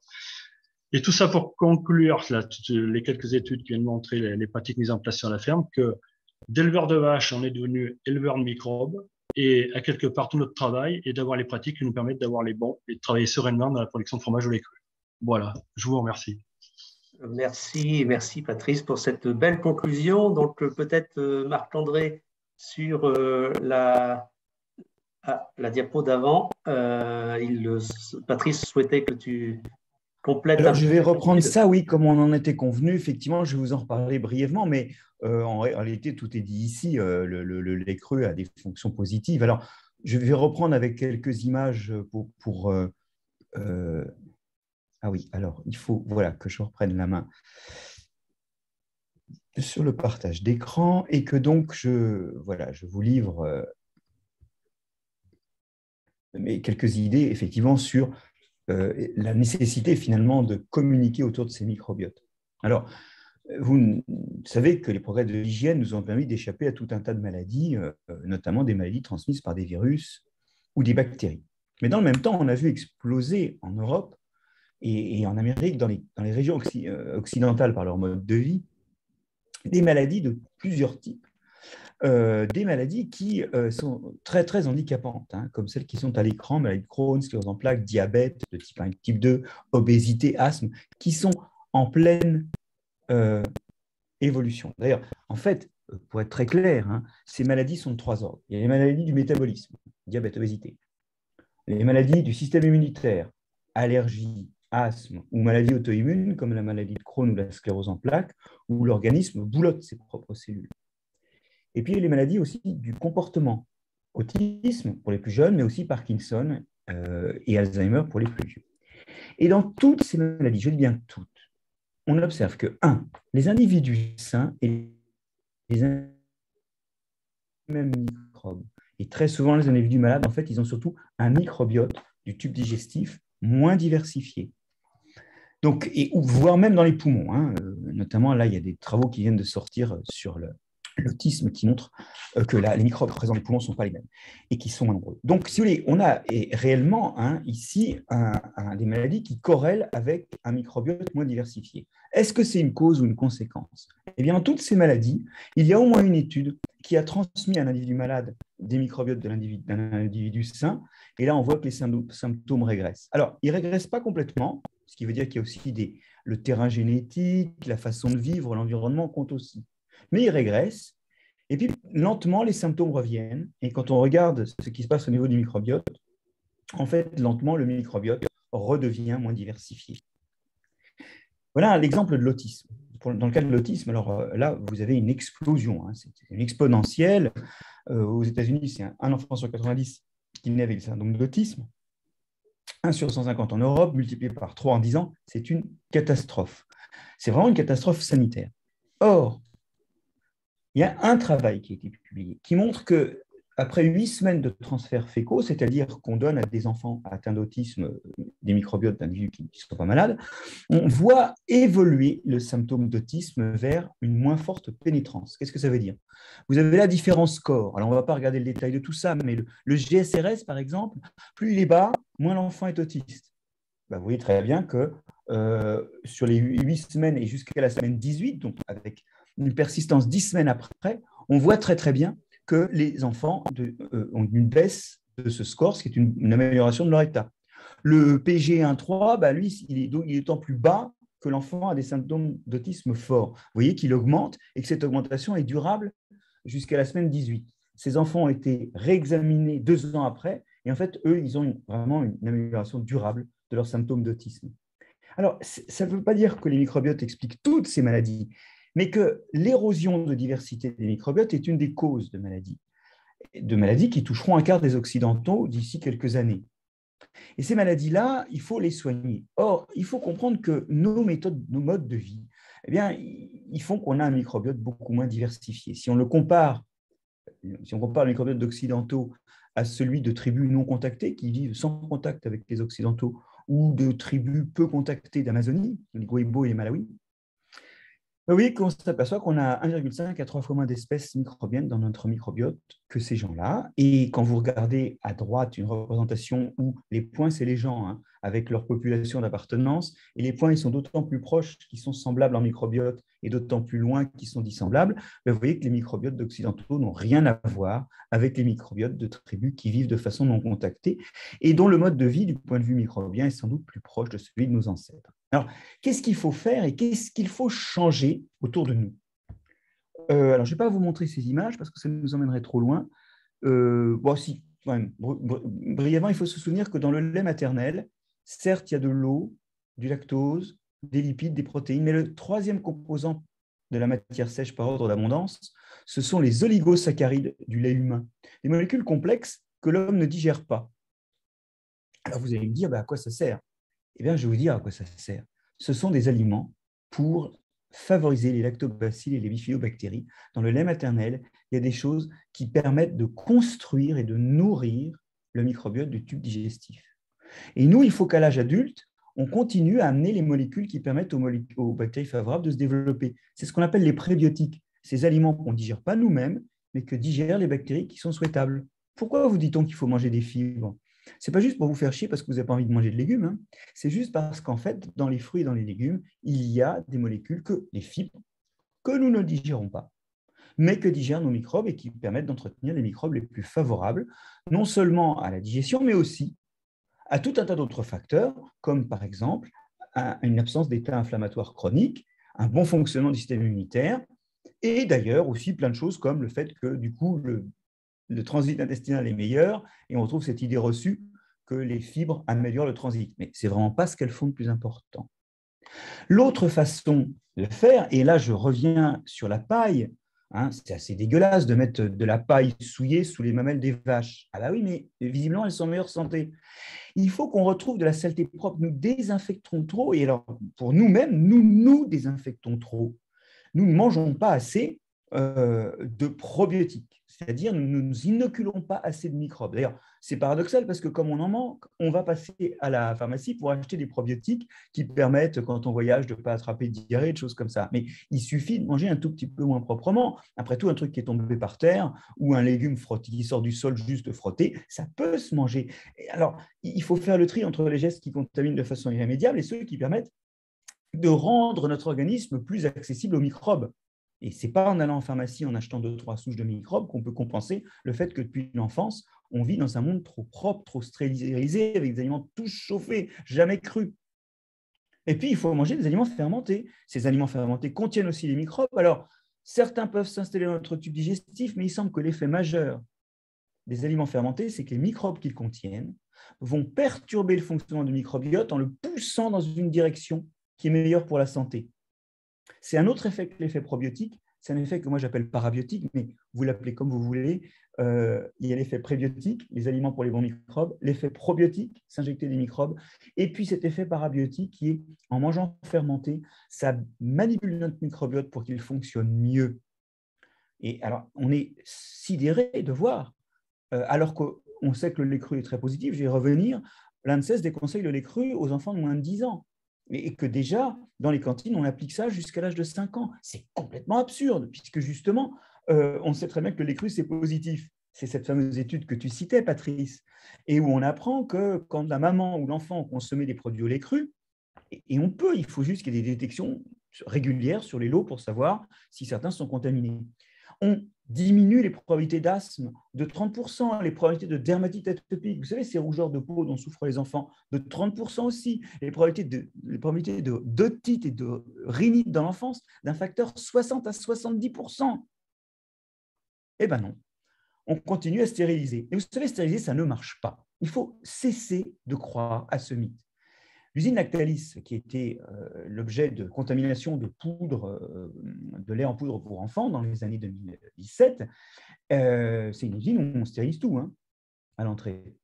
Et tout ça pour conclure là, les quelques études qui viennent montrer les pratiques mises en place sur la ferme, que d'éleveur de vaches, on est devenu éleveur de microbes, et à quelque part tout notre travail est d'avoir les pratiques qui nous permettent d'avoir les bons et de travailler sereinement dans la production de fromage au lait cru. Voilà, je vous remercie. Merci Patrice pour cette belle conclusion. Donc peut-être Marc-André sur la diapo d'avant. Patrice souhaitait que tu complètes. Alors, je vais reprendre ça, oui, comme on en était convenu. Effectivement, je vais vous en reparler brièvement, mais en réalité, tout est dit ici. Le lait cru a des fonctions positives. Alors, je vais reprendre avec quelques images pour ah oui, alors, il faut que je reprenne la main sur le partage d'écran et que donc, je vous livre quelques idées, effectivement, sur la nécessité, finalement, de communiquer autour de ces microbiotes. Alors, vous savez que les progrès de l'hygiène nous ont permis d'échapper à tout un tas de maladies, notamment des maladies transmises par des virus ou des bactéries. Mais dans le même temps, on a vu exploser en Europe et en Amérique, dans les régions occidentales par leur mode de vie, des maladies de plusieurs types, des maladies qui sont très, très handicapantes, comme celles qui sont à l'écran, maladie de Crohn, sclérose en plaques, diabète de type 1 et type 2, obésité, asthme, qui sont en pleine évolution. D'ailleurs, en fait, pour être très clair, ces maladies sont de 3 ordres. Il y a les maladies du métabolisme, diabète, obésité, les maladies du système immunitaire, allergie, asthme ou maladies auto-immunes comme la maladie de Crohn ou la sclérose en plaques, où l'organisme boulotte ses propres cellules. Et puis, il y a les maladies aussi du comportement, autisme pour les plus jeunes, mais aussi Parkinson et Alzheimer pour les plus vieux. Et dans toutes ces maladies, je dis bien toutes, on observe que, 1, les individus sains et les mêmes microbes microbes. Et très souvent, les individus malades, en fait, ils ont surtout un microbiote du tube digestif moins diversifié. Donc, voire même dans les poumons. Hein. Notamment, là, il y a des travaux qui viennent de sortir sur l'autisme qui montrent que les microbes présents dans les poumons ne sont pas les mêmes et qui sont nombreux. Donc, si vous voulez, on a réellement ici des maladies qui corrèlent avec un microbiote moins diversifié. Est-ce que c'est une cause ou une conséquence? Eh bien, dans toutes ces maladies, il y a au moins une étude qui a transmis à un individu malade des microbiotes d'un individu sain, et là, on voit que les symptômes régressent. Alors, ils ne régressent pas complètement, ce qui veut dire qu'il y a aussi le terrain génétique, la façon de vivre, l'environnement compte aussi. Mais ils régressent, et puis lentement, les symptômes reviennent. Et quand on regarde ce qui se passe au niveau du microbiote, en fait, lentement, le microbiote redevient moins diversifié. Voilà l'exemple de l'autisme. Dans le cas de l'autisme, alors là, vous avez une explosion, hein, c'est une exponentielle. Aux États-Unis, c'est un enfant sur 90 qui naît avec le syndrome d'autisme. 1 sur 150 en Europe, multiplié par 3 en 10 ans, c'est une catastrophe. C'est vraiment une catastrophe sanitaire. Or, il y a un travail qui a été publié qui montre qu'après 8 semaines de transferts fécaux, c'est-à-dire qu'on donne à des enfants atteints d'autisme des microbiotes d'individus qui ne sont pas malades, on voit évoluer le symptôme d'autisme vers une moins forte pénétrance. Qu'est-ce que ça veut dire? Vous avez là différents scores. Alors, on ne va pas regarder le détail de tout ça, mais le GSRS, par exemple, plus il est bas, moins l'enfant est autiste. Ben, vous voyez très bien que sur les 8 semaines et jusqu'à la semaine 18, donc avec une persistance 10 semaines après, on voit très très bien que les enfants ont une baisse de ce score, ce qui est une amélioration de leur état. Le PG1-3, bah lui, il est d'autant plus bas que l'enfant a des symptômes d'autisme forts. Vous voyez qu'il augmente et que cette augmentation est durable jusqu'à la semaine 18. Ces enfants ont été réexaminés 2 ans après et en fait, eux, ils ont vraiment une amélioration durable de leurs symptômes d'autisme. Alors, ça ne veut pas dire que les microbiotes expliquent toutes ces maladies, mais que l'érosion de diversité des microbiotes est une des causes de maladies qui toucheront un quart des Occidentaux d'ici quelques années. Et ces maladies-là, il faut les soigner. Or, il faut comprendre que nos méthodes, nos modes de vie, eh bien, ils font qu'on a un microbiote beaucoup moins diversifié. Si on compare le microbiote d'Occidentaux à celui de tribus non contactées qui vivent sans contact avec les Occidentaux ou de tribus peu contactées d'Amazonie, les Guaybo et les Malawi, vous voyez qu'on s'aperçoit qu'on a 1,5 à 3 fois moins d'espèces microbiennes dans notre microbiote que ces gens-là. Et quand vous regardez à droite une représentation où les points, c'est les gens, hein, avec leur population d'appartenance, et les points, ils sont d'autant plus proches qu'ils sont semblables en microbiote et d'autant plus loin qu'ils sont dissemblables, vous voyez que les microbiotes d'occidentaux n'ont rien à voir avec les microbiotes de tribus qui vivent de façon non contactée et dont le mode de vie, du point de vue microbien, est sans doute plus proche de celui de nos ancêtres. Alors, qu'est-ce qu'il faut faire et qu'est-ce qu'il faut changer autour de nous? Alors, je ne vais pas vous montrer ces images parce que ça nous emmènerait trop loin. Bon, si, quand même, brièvement, il faut se souvenir que dans le lait maternel, certes, il y a de l'eau, du lactose, des lipides, des protéines, mais le troisième composant de la matière sèche par ordre d'abondance, ce sont les oligosaccharides du lait humain, des molécules complexes que l'homme ne digère pas. Alors, vous allez me dire, à quoi ça sert? Eh bien, je vais vous dire à quoi ça sert. Ce sont des aliments pour favoriser les lactobacilles et les bifidobactéries. Dans le lait maternel, il y a des choses qui permettent de construire et de nourrir le microbiote du tube digestif. Et nous, il faut qu'à l'âge adulte, on continue à amener les molécules qui permettent aux bactéries favorables de se développer. C'est ce qu'on appelle les prébiotiques, ces aliments qu'on ne digère pas nous-mêmes, mais que digèrent les bactéries qui sont souhaitables. Pourquoi vous dit-on qu'il faut manger des fibres? Ce n'est pas juste pour vous faire chier parce que vous n'avez pas envie de manger de légumes, hein. C'est juste parce qu'en fait, dans les fruits et dans les légumes, il y a des molécules, les fibres, que nous ne digérons pas, mais que digèrent nos microbes et qui permettent d'entretenir les microbes les plus favorables, non seulement à la digestion, mais aussi à tout un tas d'autres facteurs, comme par exemple une absence d'état inflammatoire chronique, un bon fonctionnement du système immunitaire, et d'ailleurs aussi plein de choses comme le fait que du coup, le transit intestinal est meilleur, et on retrouve cette idée reçue que les fibres améliorent le transit. Mais ce n'est vraiment pas ce qu'elles font de plus important. L'autre façon de faire, et là je reviens sur la paille, hein, c'est assez dégueulasse de mettre de la paille souillée sous les mamelles des vaches. Ah bah oui, mais visiblement elles sont en meilleure santé. Il faut qu'on retrouve de la saleté propre. Nous désinfectons trop, et alors pour nous-mêmes, nous désinfectons trop. Nous ne mangeons pas assez de probiotiques, c'est-à-dire nous ne nous inoculons pas assez de microbes. D'ailleurs, c'est paradoxal parce que comme on en manque, on va passer à la pharmacie pour acheter des probiotiques qui permettent, quand on voyage, de ne pas attraper de diarrhée, de choses comme ça. Mais il suffit de manger un tout petit peu moins proprement. Après tout, un truc qui est tombé par terre ou un légume frotté, qui sort du sol juste frotté, ça peut se manger. Et alors, il faut faire le tri entre les gestes qui contaminent de façon irrémédiable et ceux qui permettent de rendre notre organisme plus accessible aux microbes. Et ce n'est pas en allant en pharmacie, en achetant 2 ou 3 souches de microbes qu'on peut compenser le fait que depuis l'enfance, on vit dans un monde trop propre, trop stérilisé, avec des aliments tous chauffés, jamais crus. Et puis, il faut manger des aliments fermentés. Ces aliments fermentés contiennent aussi les microbes. Alors, certains peuvent s'installer dans notre tube digestif, mais il semble que l'effet majeur des aliments fermentés, c'est que les microbes qu'ils contiennent vont perturber le fonctionnement du microbiote en le poussant dans une direction qui est meilleure pour la santé. C'est un autre effet que l'effet probiotique, c'est un effet que moi j'appelle parabiotique, mais vous l'appelez comme vous voulez. Il y a l'effet prébiotique, les aliments pour les bons microbes, l'effet probiotique, s'injecter des microbes, et puis cet effet parabiotique qui est, en mangeant fermenté, ça manipule notre microbiote pour qu'il fonctionne mieux. Et alors, on est sidéré de voir, alors qu'on sait que le lait cru est très positif, je vais y revenir, l'ANSES déconseille le lait cru aux enfants de moins de 10 ans. Et que déjà, dans les cantines, on applique ça jusqu'à l'âge de 5 ans. C'est complètement absurde, puisque justement, on sait très bien que le lait cru, c'est positif. C'est cette fameuse étude que tu citais, Patrice, et où on apprend que quand la maman ou l'enfant consommait des produits au lait cru, et on peut, il faut juste qu'il y ait des détections régulières sur les lots pour savoir si certains sont contaminés. On diminue les probabilités d'asthme de 30%, les probabilités de dermatite atopique, vous savez, ces rougeurs de peau dont souffrent les enfants, de 30% aussi, les probabilités d'otite et de rhinite dans l'enfance d'un facteur 60 à 70%. Eh bien non, on continue à stériliser. Et vous savez, stériliser, ça ne marche pas. Il faut cesser de croire à ce mythe. L'usine Lactalis, qui était l'objet de contamination de poudre, de lait en poudre pour enfants dans les années 2017, c'est une usine où on stérilise tout à l'entrée.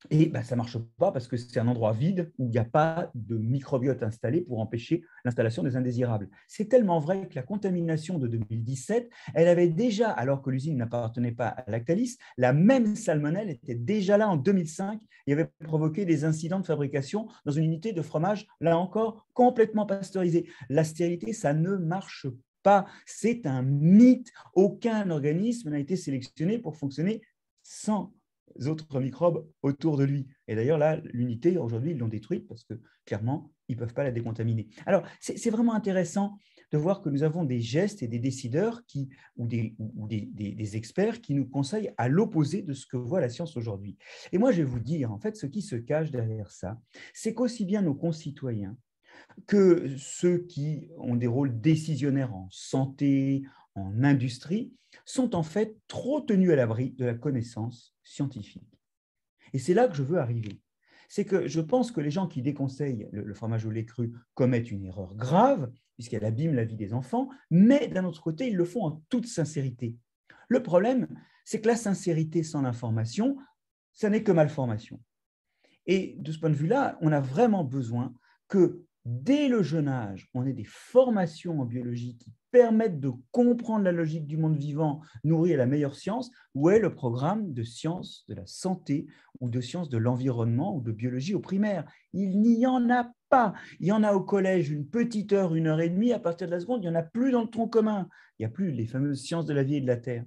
Et ça ne marche pas parce que c'est un endroit vide où il n'y a pas de microbiote installé pour empêcher l'installation des indésirables. C'est tellement vrai que la contamination de 2017, elle avait déjà, alors que l'usine n'appartenait pas à Lactalis, la même salmonelle était déjà là en 2005 et avait provoqué des incidents de fabrication dans une unité de fromage, là encore, complètement pasteurisée. La stérilité, ça ne marche pas. C'est un mythe. Aucun organisme n'a été sélectionné pour fonctionner sans autres microbes autour de lui. Et d'ailleurs, là, l'unité, aujourd'hui, ils l'ont détruite parce que, clairement, ils ne peuvent pas la décontaminer. Alors, c'est vraiment intéressant de voir que nous avons des gestes et des décideurs ou des experts qui nous conseillent à l'opposé de ce que voit la science aujourd'hui. Et moi, je vais vous dire, en fait, ce qui se cache derrière ça, c'est qu'aussi bien nos concitoyens que ceux qui ont des rôles décisionnaires en santé, en industrie, sont en fait trop tenus à l'abri de la connaissance scientifique. Et c'est là que je veux arriver. C'est que je pense que les gens qui déconseillent le fromage au lait cru commettent une erreur grave, puisqu'elle abîme la vie des enfants, mais d'un autre côté, ils le font en toute sincérité. Le problème, c'est que la sincérité sans l'information, ça n'est que malformation. Et de ce point de vue-là, on a vraiment besoin que dès le jeune âge, on ait des formations en biologie qui permettent de comprendre la logique du monde vivant, nourrir la meilleure science. Où est le programme de sciences de la santé ou de sciences de l'environnement ou de biologie au primaire? Il n'y en a pas. Il y en a au collège une petite heure, 1 heure et demie. À partir de la seconde, il n'y en a plus dans le tronc commun. Il n'y a plus les fameuses sciences de la vie et de la terre.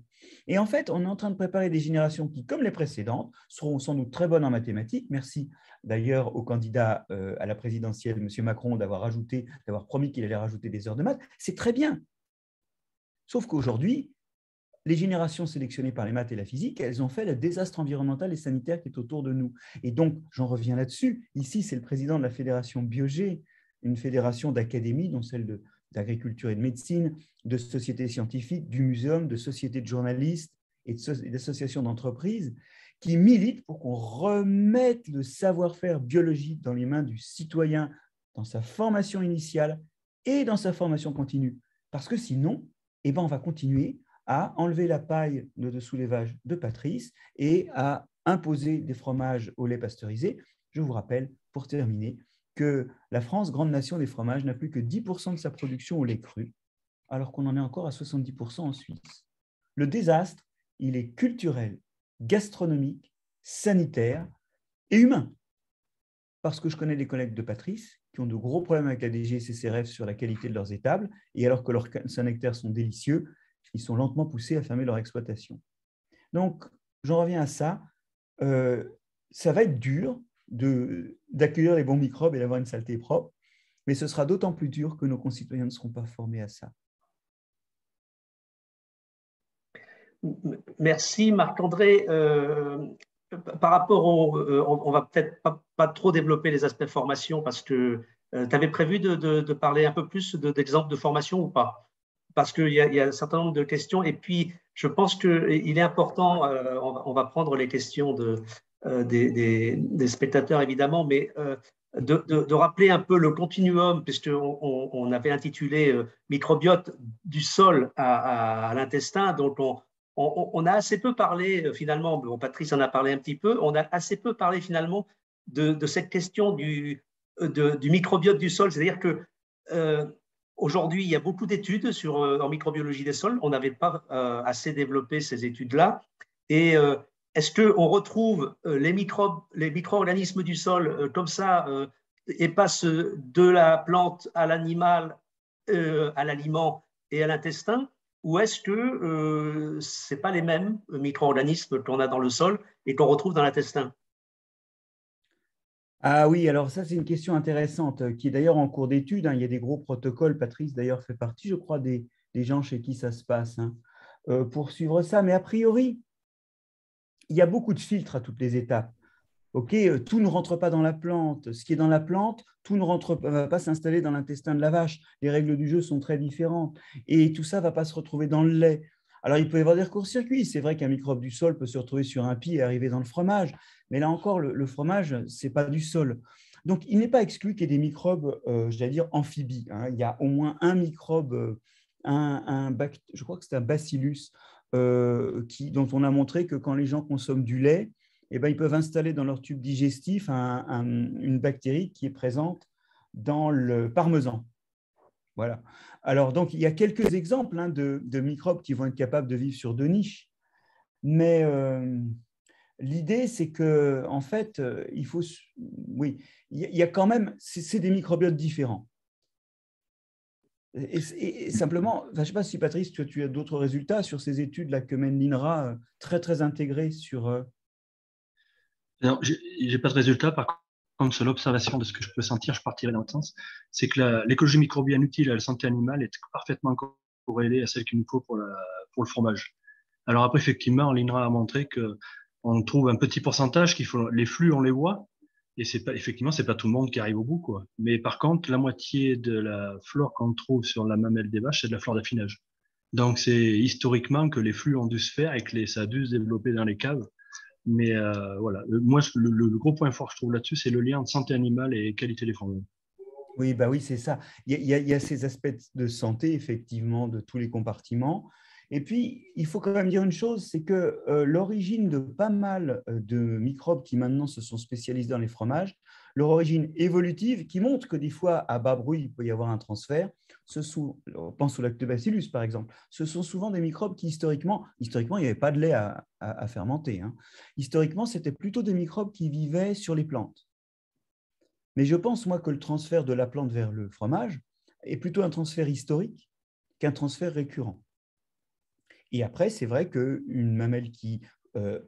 Et en fait, on est en train de préparer des générations qui, comme les précédentes, seront sans doute très bonnes en mathématiques. Merci d'ailleurs au candidat à la présidentielle, M. Macron, d'avoir promis qu'il allait rajouter des heures de maths. C'est très bien. Sauf qu'aujourd'hui, les générations sélectionnées par les maths et la physique, elles ont fait le désastre environnemental et sanitaire qui est autour de nous. Et donc, j'en reviens là-dessus. Ici, c'est le président de la fédération Biogé, une fédération d'académies, dont celle d'agriculture et de médecine, de sociétés scientifiques, du muséum, de sociétés de journalistes et d'associations d'entreprises, qui militent pour qu'on remette le savoir-faire biologique dans les mains du citoyen, dans sa formation initiale et dans sa formation continue. Parce que sinon, on va continuer à enlever la paille de dessous les vaches de Patrice et à imposer des fromages au lait pasteurisé. Je vous rappelle, pour terminer, que la France, grande nation des fromages, n'a plus que 10% de sa production au lait cru, alors qu'on en est encore à 70% en Suisse. Le désastre, il est culturel, gastronomique, sanitaire et humain. Parce que je connais des collègues de Patrice qui ont de gros problèmes avec la DGCCRF sur la qualité de leurs étables, et alors que leurs Saint-Nectaire sont délicieux, ils sont lentement poussés à fermer leur exploitation. Donc, j'en reviens à ça. Ça va être dur d'accueillir les bons microbes et d'avoir une saleté propre, mais ce sera d'autant plus dur que nos concitoyens ne seront pas formés à ça. Merci Marc-André. Par rapport on va peut-être pas trop développer les aspects formation parce que tu avais prévu de parler un peu plus d'exemples de formation ou pas? Parce qu'il y a un certain nombre de questions et puis je pense qu'il est important, on va prendre les questions des spectateurs évidemment, mais de rappeler un peu le continuum, puisqu'on avait intitulé microbiote du sol à l'intestin, donc on a assez peu parlé finalement, bon, Patrice en a parlé un petit peu, on a assez peu parlé finalement de cette question du microbiote du sol, c'est-à-dire que aujourd'hui, il y a beaucoup d'études en microbiologie des sols, on n'avait pas assez développé ces études-là, et est-ce qu'on retrouve les micro-organismes du sol comme ça et passent de la plante à l'animal, à l'aliment et à l'intestin, ou est-ce que ce n'est pas les mêmes micro-organismes qu'on a dans le sol et qu'on retrouve dans l'intestin? Ah oui, alors ça, c'est une question intéressante qui est d'ailleurs en cours d'étude. Il y a des gros protocoles. Patrice, d'ailleurs, fait partie, je crois, des gens chez qui ça se passe pour suivre ça. Mais a priori, il y a beaucoup de filtres à toutes les étapes. Tout ne rentre pas dans la plante. Ce qui est dans la plante, tout ne va pas s'installer dans l'intestin de la vache. Les règles du jeu sont très différentes. Et tout ça ne va pas se retrouver dans le lait. Alors, il peut y avoir des courts-circuits. C'est vrai qu'un microbe du sol peut se retrouver sur un pied et arriver dans le fromage. Mais là encore, le fromage, ce n'est pas du sol. Donc, il n'est pas exclu qu'il y ait des microbes, j'allais dire, amphibies. Il y a au moins un microbe, je crois que c'est un bacillus, dont on a montré que quand les gens consomment du lait, eh ben, ils peuvent installer dans leur tube digestif une bactérie qui est présente dans le parmesan. Voilà. Alors, donc, il y a quelques exemples de microbes qui vont être capables de vivre sur deux niches. Mais l'idée, c'est que, en fait, il y a quand même, c'est des microbiotes différents. Et simplement, je ne sais pas si Patrice, tu as d'autres résultats sur ces études-là que mène l'INRA, très, très intégrées sur… Je n'ai pas de résultat, par contre, sur l'observation de ce que je peux sentir, je partirai dans l'autre sens, c'est que l'écologie microbienne utile à la santé animale est parfaitement corrélée à celle qu'il nous faut pour le fromage. Alors après, effectivement, l'INRA a montré qu'on trouve un petit pourcentage les flux, on les voit, et effectivement, c'est pas tout le monde qui arrive au bout, quoi. Mais par contre, la moitié de la flore qu'on trouve sur la mamelle des vaches, c'est de la flore d'affinage. Donc, c'est historiquement que les flux ont dû se faire et que ça a dû se développer dans les caves. Mais voilà, moi, le gros point fort que je trouve là-dessus, c'est le lien entre santé animale et qualité des fromages. Oui, bah oui, c'est ça. Il y a ces aspects de santé, effectivement, de tous les compartiments. Et puis, il faut quand même dire une chose, c'est que l'origine de pas mal de microbes qui maintenant se sont spécialisés dans les fromages, leur origine évolutive, qui montre que des fois, à bas bruit, il peut y avoir un transfert, on pense au lactobacillus, par exemple, ce sont souvent des microbes qui, historiquement il n'y avait pas de lait à fermenter. Historiquement, c'était plutôt des microbes qui vivaient sur les plantes. Mais je pense, moi, que le transfert de la plante vers le fromage est plutôt un transfert historique qu'un transfert récurrent. Et après, c'est vrai qu'une mamelle qui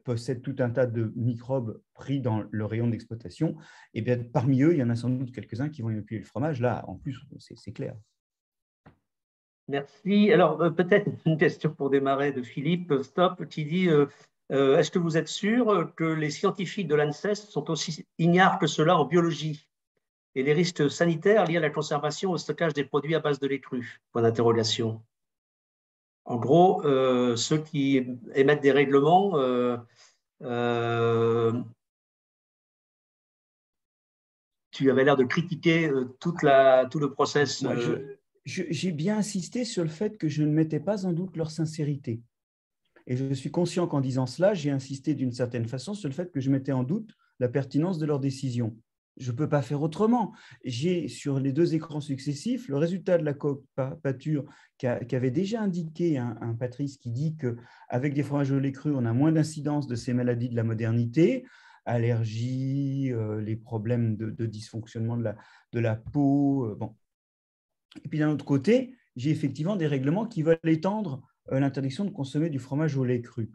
possède tout un tas de microbes pris dans le rayon d'exploitation, eh bien, parmi eux, il y en a sans doute quelques-uns qui vont inoculer le fromage. Là, en plus, c'est clair. Merci. Alors, peut-être une question pour démarrer de Philippe Stop qui dit est-ce que vous êtes sûr que les scientifiques de l'ANSES sont aussi ignares que cela en biologie et les risques sanitaires liés à la conservation et au stockage des produits à base de lait cru? Point d'interrogation. En gros, ceux qui émettent des règlements tu avais l'air de critiquer tout le process. Moi, j'ai bien insisté sur le fait que je ne mettais pas en doute leur sincérité. Et je suis conscient qu'en disant cela, j'ai insisté d'une certaine façon sur le fait que je mettais en doute la pertinence de leurs décisions. Je ne peux pas faire autrement. J'ai sur les 2 écrans successifs le résultat de la cooptature qu'avait déjà indiqué un Patrice qui dit qu'avec des fromages au lait cru, on a moins d'incidence de ces maladies de la modernité, allergies, les problèmes de dysfonctionnement de la peau. Bon. Et puis d'un autre côté, j'ai effectivement des règlements qui veulent étendre l'interdiction de consommer du fromage au lait cru.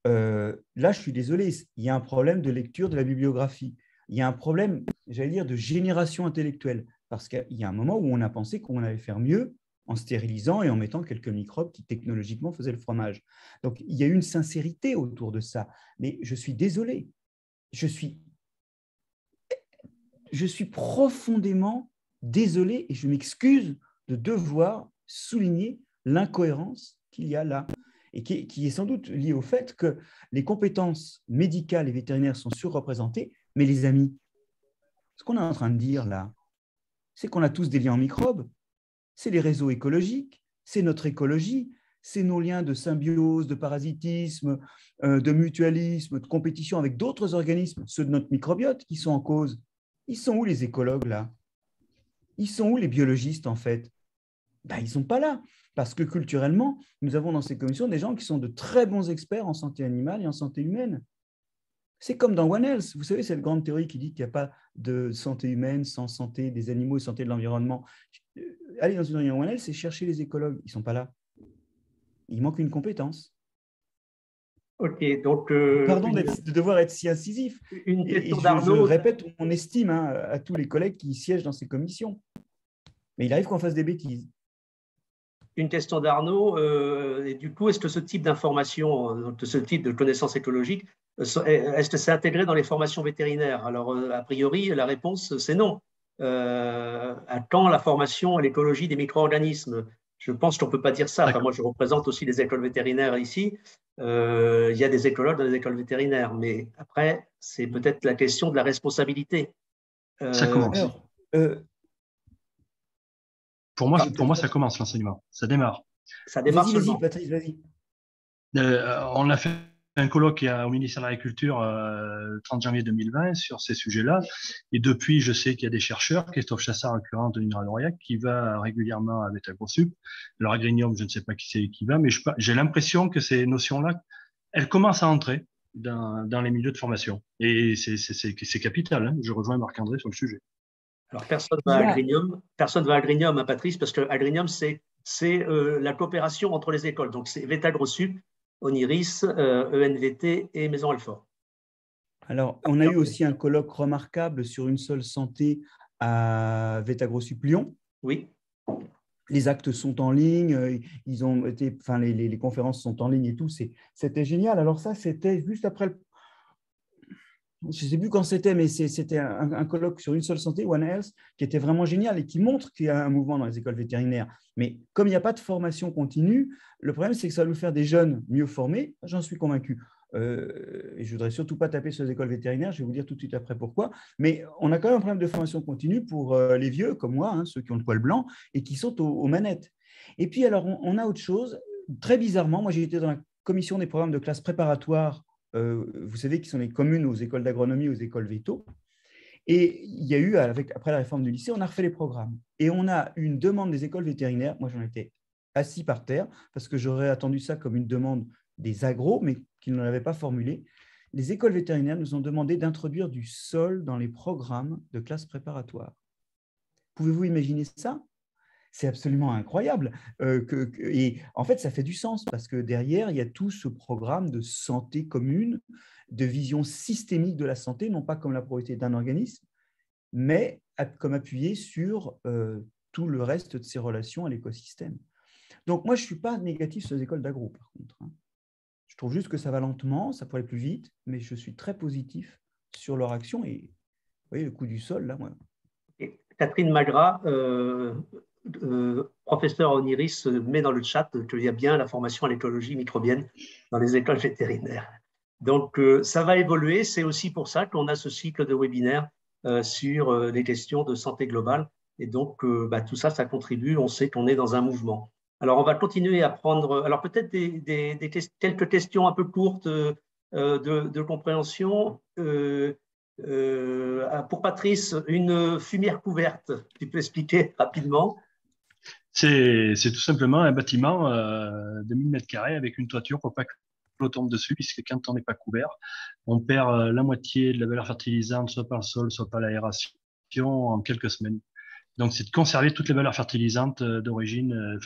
Là, je suis désolé, il y a un problème de lecture de la bibliographie. Il y a un problème, j'allais dire, de génération intellectuelle, parce qu'il y a un moment où on a pensé qu'on allait faire mieux en stérilisant et en mettant quelques microbes qui technologiquement faisaient le fromage. Donc, il y a une sincérité autour de ça. Mais je suis désolé, je suis profondément désolé et je m'excuse de devoir souligner l'incohérence qu'il y a là et qui est sans doute liée au fait que les compétences médicales et vétérinaires sont surreprésentées. Mais les amis, ce qu'on est en train de dire là, c'est qu'on a tous des liens en microbes, c'est les réseaux écologiques, c'est notre écologie, c'est nos liens de symbiose, de parasitisme, de mutualisme, de compétition avec d'autres organismes, ceux de notre microbiote qui sont en cause. Ils sont où les écologues là? Ils sont où les biologistes en fait? Ben, ils ne sont pas là, parce que culturellement, nous avons dans ces commissions des gens qui sont de très bons experts en santé animale et en santé humaine. C'est comme dans One Health, vous savez, cette grande théorie qui dit qu'il n'y a pas de santé humaine sans santé des animaux et santé de l'environnement. Allez dans une réunion One Health et chercher les écologues, ils ne sont pas là. Il manque une compétence. Ok, donc… Pardon de devoir être si incisif. Une question je répète mon estime à tous les collègues qui siègent dans ces commissions. Mais il arrive qu'on fasse des bêtises. Une question d'Arnaud, et du coup, est-ce que ce type d'information, ce type de connaissances écologiques, est-ce que c'est intégré dans les formations vétérinaires? Alors, a priori, la réponse, c'est non. À quand la formation à l'écologie des micro-organismes? Je pense qu'on ne peut pas dire ça. Enfin, moi, je représente aussi les écoles vétérinaires ici. Il y a des écologues dans les écoles vétérinaires, mais après, c'est peut-être la question de la responsabilité. Ça commence. Alors, pour moi, ça commence l'enseignement. Ça démarre. Ça démarre vas-y, seulement. Patrice, vas-y. On a fait un colloque au ministère de l'Agriculture le 30 janvier 2020 sur ces sujets-là. Et depuis, je sais qu'il y a des chercheurs, Christophe Chassard, récurrent de l'Union qui va régulièrement à Vetagrosup. Alors, Agrinium, je ne sais pas qui c'est qui va, mais j'ai l'impression que ces notions-là, elles commencent à entrer dans les milieux de formation. Et c'est capital. Hein. Je rejoins Marc-André sur le sujet. Alors, personne ne va à Agrinium, hein, Patrice, parce que Agrinium, c'est la coopération entre les écoles. Donc, c'est Vetagrosup, Oniris, ENVT et Maison Alfort. Alors, on a eu aussi un colloque remarquable sur une seule santé à Vetagrosup Lyon. Oui. Les actes sont en ligne, ils ont été, enfin, les conférences sont en ligne et tout. C'était génial. Alors ça, c'était juste après je ne sais plus quand c'était, mais c'était un colloque sur une seule santé, One Health, qui était vraiment génial et qui montre qu'il y a un mouvement dans les écoles vétérinaires. Mais comme il n'y a pas de formation continue, le problème, c'est que ça va nous faire des jeunes mieux formés, j'en suis convaincu. Et je ne voudrais surtout pas taper sur les écoles vétérinaires, je vais vous dire tout de suite après pourquoi. Mais on a quand même un problème de formation continue pour les vieux comme moi, hein, ceux qui ont le poil blanc et qui sont aux manettes. Et puis, alors, on a autre chose. Très bizarrement, moi, j'ai été dans la commission des programmes de classe préparatoires, vous savez, qui sont les communes aux écoles d'agronomie, aux écoles véto. Et il y a eu, après la réforme du lycée, on a refait les programmes. Et on a eu une demande des écoles vétérinaires. Moi, j'en étais assis par terre parce que j'aurais attendu ça comme une demande des agros, mais qu'ils ne l'avaient pas formulée. Les écoles vétérinaires nous ont demandé d'introduire du sol dans les programmes de classe préparatoire. Pouvez-vous imaginer ça? C'est absolument incroyable. Et en fait, ça fait du sens parce que derrière, il y a tout ce programme de santé commune, de vision systémique de la santé, non pas comme la priorité d'un organisme, mais comme appuyé sur tout le reste de ses relations à l'écosystème. Donc, moi, je ne suis pas négatif sur les écoles d'agro, par contre. Je trouve juste que ça va lentement, ça pourrait aller plus vite, mais je suis très positif sur leur action. Et vous voyez, le coup du sol, là, moi. Et Catherine Magras, professeur à Oniris, met dans le chat qu'il y a bien la formation à l'écologie microbienne dans les écoles vétérinaires. Donc, ça va évoluer. C'est aussi pour ça qu'on a ce cycle de webinaires sur les questions de santé globale. Et donc, tout ça, ça contribue. On sait qu'on est dans un mouvement. Alors, on va continuer à prendre… Alors, peut-être quelques questions un peu courtes de compréhension. Pour Patrice, une fumière couverte, tu peux expliquer rapidement? C'est tout simplement un bâtiment de 1000 mètres carrés avec une toiture pour pas que l'eau tombe dessus, puisque quand on n'est pas couvert, on perd la moitié de la valeur fertilisante, soit par le sol, soit par l'aération, en quelques semaines. Donc, c'est de conserver toutes les valeurs fertilisantes d'origine,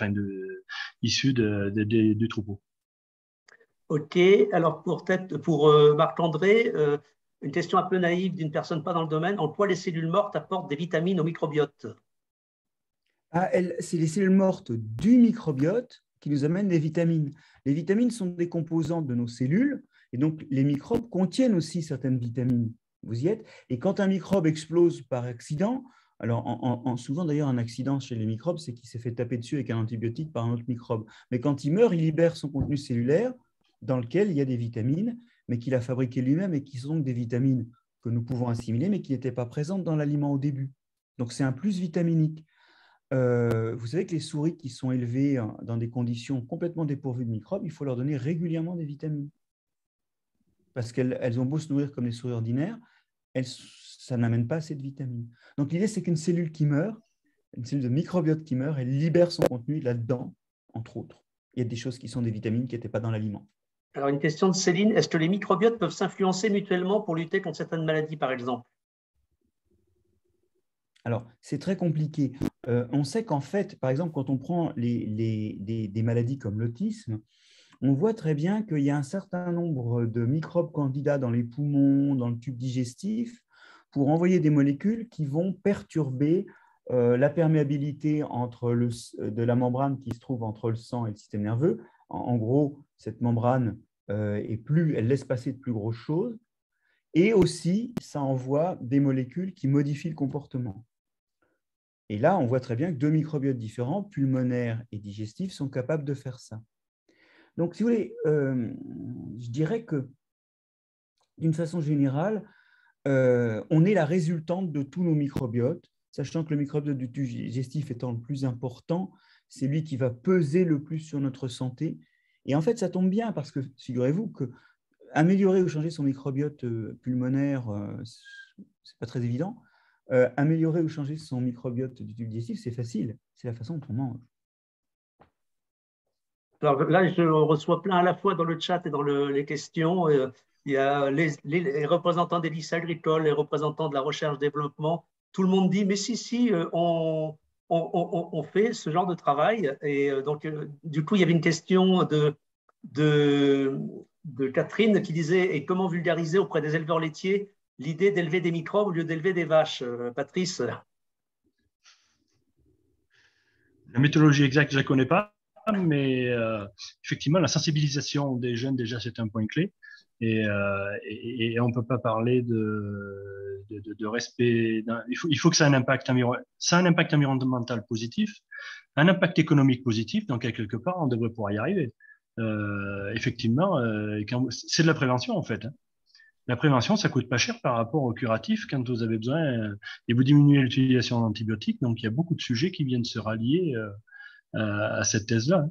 issues du troupeau. Ok, alors pour Marc-André, une question un peu naïve d'une personne pas dans le domaine, en quoi les cellules mortes apportent des vitamines au microbiote? C'est les cellules mortes du microbiote qui nous amènent des vitamines. Les vitamines sont des composantes de nos cellules, et donc les microbes contiennent aussi certaines vitamines. Vous y êtes. Et quand un microbe explose par accident, alors souvent d'ailleurs un accident chez les microbes, c'est qu'il s'est fait taper dessus avec un antibiotique par un autre microbe. Mais quand il meurt, il libère son contenu cellulaire dans lequel il y a des vitamines, mais qu'il a fabriquées lui-même et qui sont donc des vitamines que nous pouvons assimiler, mais qui n'étaient pas présentes dans l'aliment au début. Donc c'est un plus vitaminique. Vous savez que les souris qui sont élevées dans des conditions complètement dépourvues de microbes, il faut leur donner régulièrement des vitamines. Parce qu'elles ont beau se nourrir comme les souris ordinaires, ça n'amène pas assez de vitamines. Donc l'idée, c'est qu'une cellule qui meurt, une cellule de microbiote qui meurt, elle libère son contenu là-dedans, entre autres. Il y a des choses qui sont des vitamines qui n'étaient pas dans l'aliment. Alors, une question de Céline, est-ce que les microbiotes peuvent s'influencer mutuellement pour lutter contre certaines maladies, par exemple? Alors, c'est très compliqué. On sait qu'en fait, par exemple, quand on prend des maladies comme l'autisme, on voit très bien qu'il y a un certain nombre de microbes candidats dans les poumons, dans le tube digestif, pour envoyer des molécules qui vont perturber la perméabilité de la membrane qui se trouve entre le sang et le système nerveux. En gros, cette membrane elle laisse passer de plus grosses choses. Et aussi, ça envoie des molécules qui modifient le comportement. Et là, on voit très bien que deux microbiotes différents, pulmonaires et digestifs, sont capables de faire ça. Donc, si vous voulez, je dirais que, d'une façon générale, on est la résultante de tous nos microbiotes, sachant que le microbiote du tube digestif étant le plus important, c'est lui qui va peser le plus sur notre santé. Et en fait, ça tombe bien parce que, figurez-vous que améliorer ou changer son microbiote pulmonaire, ce n'est pas très évident. Améliorer ou changer son microbiote du tube digestif, c'est facile. C'est la façon dont on mange. Alors là, je reçois plein à la fois dans le chat et dans les questions. Il y a les représentants des lycées agricoles, les représentants de la recherche-développement. Tout le monde dit, mais si, on fait ce genre de travail. Et donc, du coup, il y avait une question de Catherine qui disait, et comment vulgariser auprès des éleveurs laitiers l'idée d'élever des microbes au lieu d'élever des vaches? Patrice? La méthodologie exacte, je ne la connais pas, mais effectivement, la sensibilisation des jeunes, déjà, c'est un point clé. Et on ne peut pas parler de respect. Il faut que ça ait un impact, ça a un impact environnemental positif, un impact économique positif, donc à quelque part, on devrait pouvoir y arriver. Effectivement, c'est de la prévention, en fait. La prévention, ça coûte pas cher par rapport au curatif quand vous avez besoin, et vous diminuez l'utilisation d'antibiotiques. Donc, il y a beaucoup de sujets qui viennent se rallier à cette thèse-là.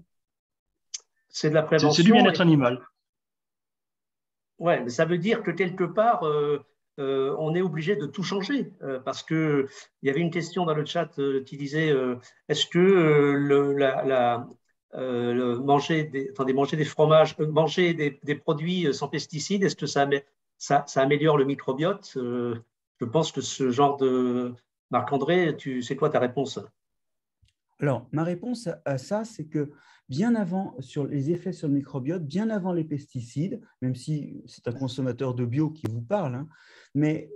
C'est de la C'est du prévention. bien-être animal. Ouais, mais ça veut dire que quelque part, on est obligé de tout changer. Parce qu'il y avait une question dans le chat qui disait est-ce que manger des fromages, manger des produits sans pesticides, est-ce que ça améliore le microbiote? Je pense que ce genre de. Marc-André, c'est quoi ta réponse? Alors, ma réponse à ça, c'est que bien avant, sur les effets sur le microbiote, bien avant les pesticides, même si c'est un consommateur de bio qui vous parle, hein, mais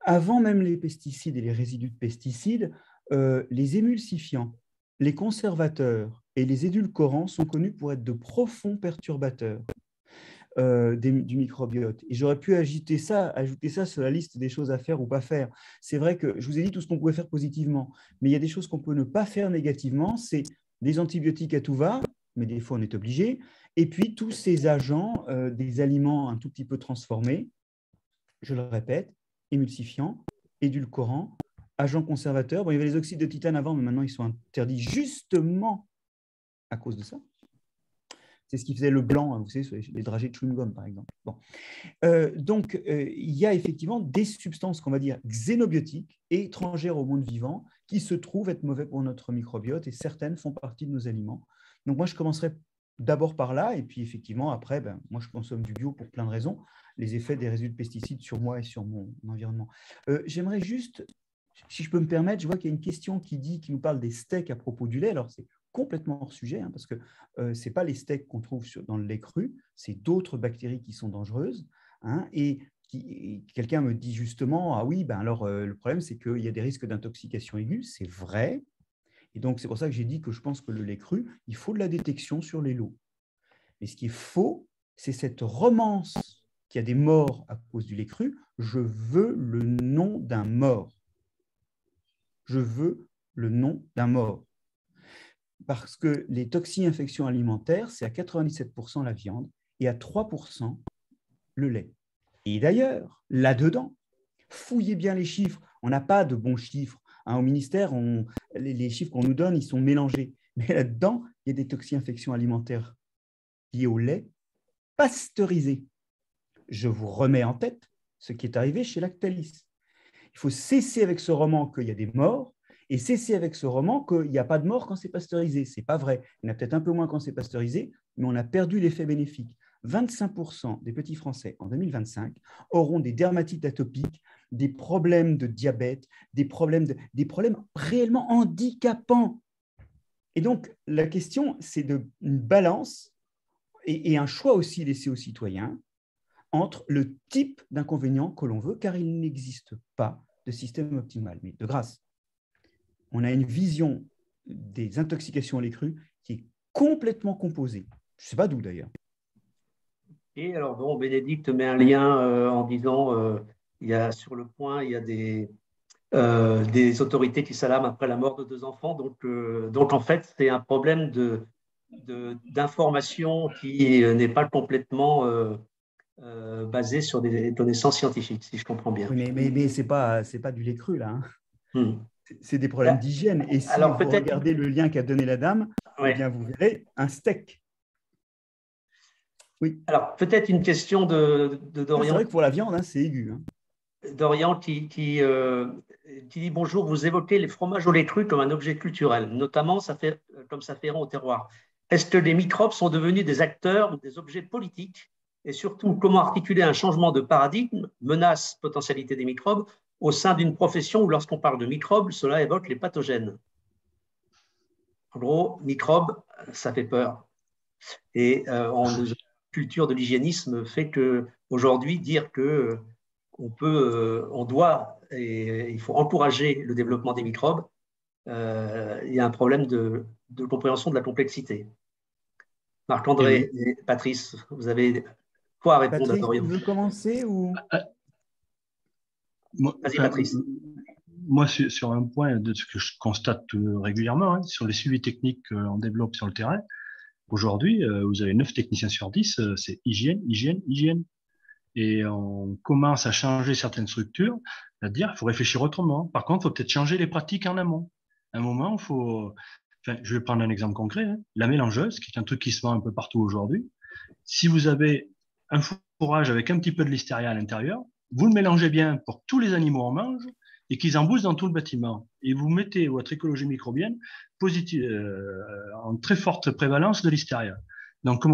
avant même les pesticides et les résidus de pesticides, les émulsifiants, les conservateurs et les édulcorants sont connus pour être de profonds perturbateurs du microbiote. Et j'aurais pu ajouter ça sur la liste des choses à faire ou pas faire. C'est vrai que je vous ai dit tout ce qu'on pouvait faire positivement, mais il y a des choses qu'on peut ne pas faire négativement. C'est des antibiotiques à tout va, mais des fois on est obligé. Et puis tous ces agents, des aliments un tout petit peu transformés, je le répète, émulsifiants, édulcorants, agents conservateurs. Bon, il y avait les oxydes de titane avant, mais maintenant ils sont interdits justement à cause de ça. C'est ce qui faisait le blanc, hein, vous savez, sur les dragées de chewing-gum, par exemple. Bon. Donc, il y a effectivement des substances qu'on va dire xénobiotiques et étrangères au monde vivant qui se trouvent être mauvais pour notre microbiote et certaines font partie de nos aliments. Donc, moi, je commencerai d'abord par là et puis effectivement, après, moi, je consomme du bio pour plein de raisons, les effets des résidus de pesticides sur moi et sur mon environnement. J'aimerais juste, si je peux me permettre, je vois qu'il y a une question qui nous parle des steaks à propos du lait. Alors, c'est complètement hors sujet, hein, parce que ce n'est pas les steaks qu'on trouve dans le lait cru, c'est d'autres bactéries qui sont dangereuses. Hein, et quelqu'un me dit justement, ah oui, alors le problème, c'est qu'il y a des risques d'intoxication aiguë. C'est vrai. Et donc, c'est pour ça que j'ai dit que je pense que le lait cru, il faut de la détection sur les lots. Mais ce qui est faux, c'est cette romance qu'il y a des morts à cause du lait cru. Je veux le nom d'un mort. Je veux le nom d'un mort. Parce que les toxi-infections alimentaires, c'est à 97% la viande et à 3% le lait. Et d'ailleurs, là-dedans, fouillez bien les chiffres. On n'a pas de bons chiffres. Hein, au ministère, les chiffres qu'on nous donne, ils sont mélangés. Mais là-dedans, il y a des toxi-infections alimentaires liées au lait pasteurisé. Je vous remets en tête ce qui est arrivé chez Lactalis. Il faut cesser avec ce roman qu'il y a des morts et cesser avec ce roman qu'il n'y a pas de mort quand c'est pasteurisé. Ce n'est pas vrai. Il y en a peut-être un peu moins quand c'est pasteurisé, mais on a perdu l'effet bénéfique. 25% des petits Français en 2025 auront des dermatites atopiques, des problèmes de diabète, des problèmes réellement handicapants. Et donc, la question, c'est une balance et un choix aussi laissé aux citoyens entre le type d'inconvénient que l'on veut, car il n'existe pas de système optimal. Mais de grâce, on a une vision des intoxications au lait cru qui est complètement composée. Je ne sais pas d'où d'ailleurs. Et alors, bon, Bénédicte met un lien en disant il y a sur le point, il y a des autorités qui s'alarment après la mort de 2 enfants. Donc en fait, c'est un problème d'information qui n'est pas complètement basé sur des connaissances scientifiques, si je comprends bien. Oui, mais ce n'est pas du lait cru, là. Hein. C'est des problèmes d'hygiène. Et si alors, vous regardez le lien qu'a donné la dame, ouais. Eh bien, vous verrez un steak. Oui. Alors, peut-être une question de Dorian. C'est vrai que pour la viande, hein, c'est aigu. Hein. Dorian qui dit bonjour, vous évoquez les fromages au lait cru comme un objet culturel, notamment comme ça fait rond au terroir. Est-ce que les microbes sont devenus des acteurs ou des objets politiques? Et surtout, comment articuler un changement de paradigme, menace, potentialité des microbes, au sein d'une profession où lorsqu'on parle de microbes, cela évoque les pathogènes? En gros, microbes, ça fait peur. Et la culture de l'hygiénisme fait qu'aujourd'hui, dire que on doit et il faut encourager le développement des microbes, il y a un problème de compréhension de la complexité. Marc-André et Patrice, vous avez quoi à répondre à Dorian? Tu veux commencer ou... Vas-y, Patrice. Moi, sur un point de ce que je constate régulièrement, hein, sur les suivis techniques qu'on développe sur le terrain, aujourd'hui, vous avez 9 techniciens sur 10, c'est hygiène, hygiène, hygiène. Et on commence à changer certaines structures, c'est-à-dire qu'il faut réfléchir autrement. Par contre, il faut peut-être changer les pratiques en amont. À un moment, il faut... Enfin, je vais prendre un exemple concret. Hein. La mélangeuse, qui est un truc qui se vend un peu partout aujourd'hui. Si vous avez un fourrage avec un petit peu de listeria à l'intérieur, vous le mélangez bien pour que tous les animaux en mangent et qu'ils en bouffent dans tout le bâtiment. Et vous mettez votre écologie microbienne en très forte prévalence de listeria. Donc,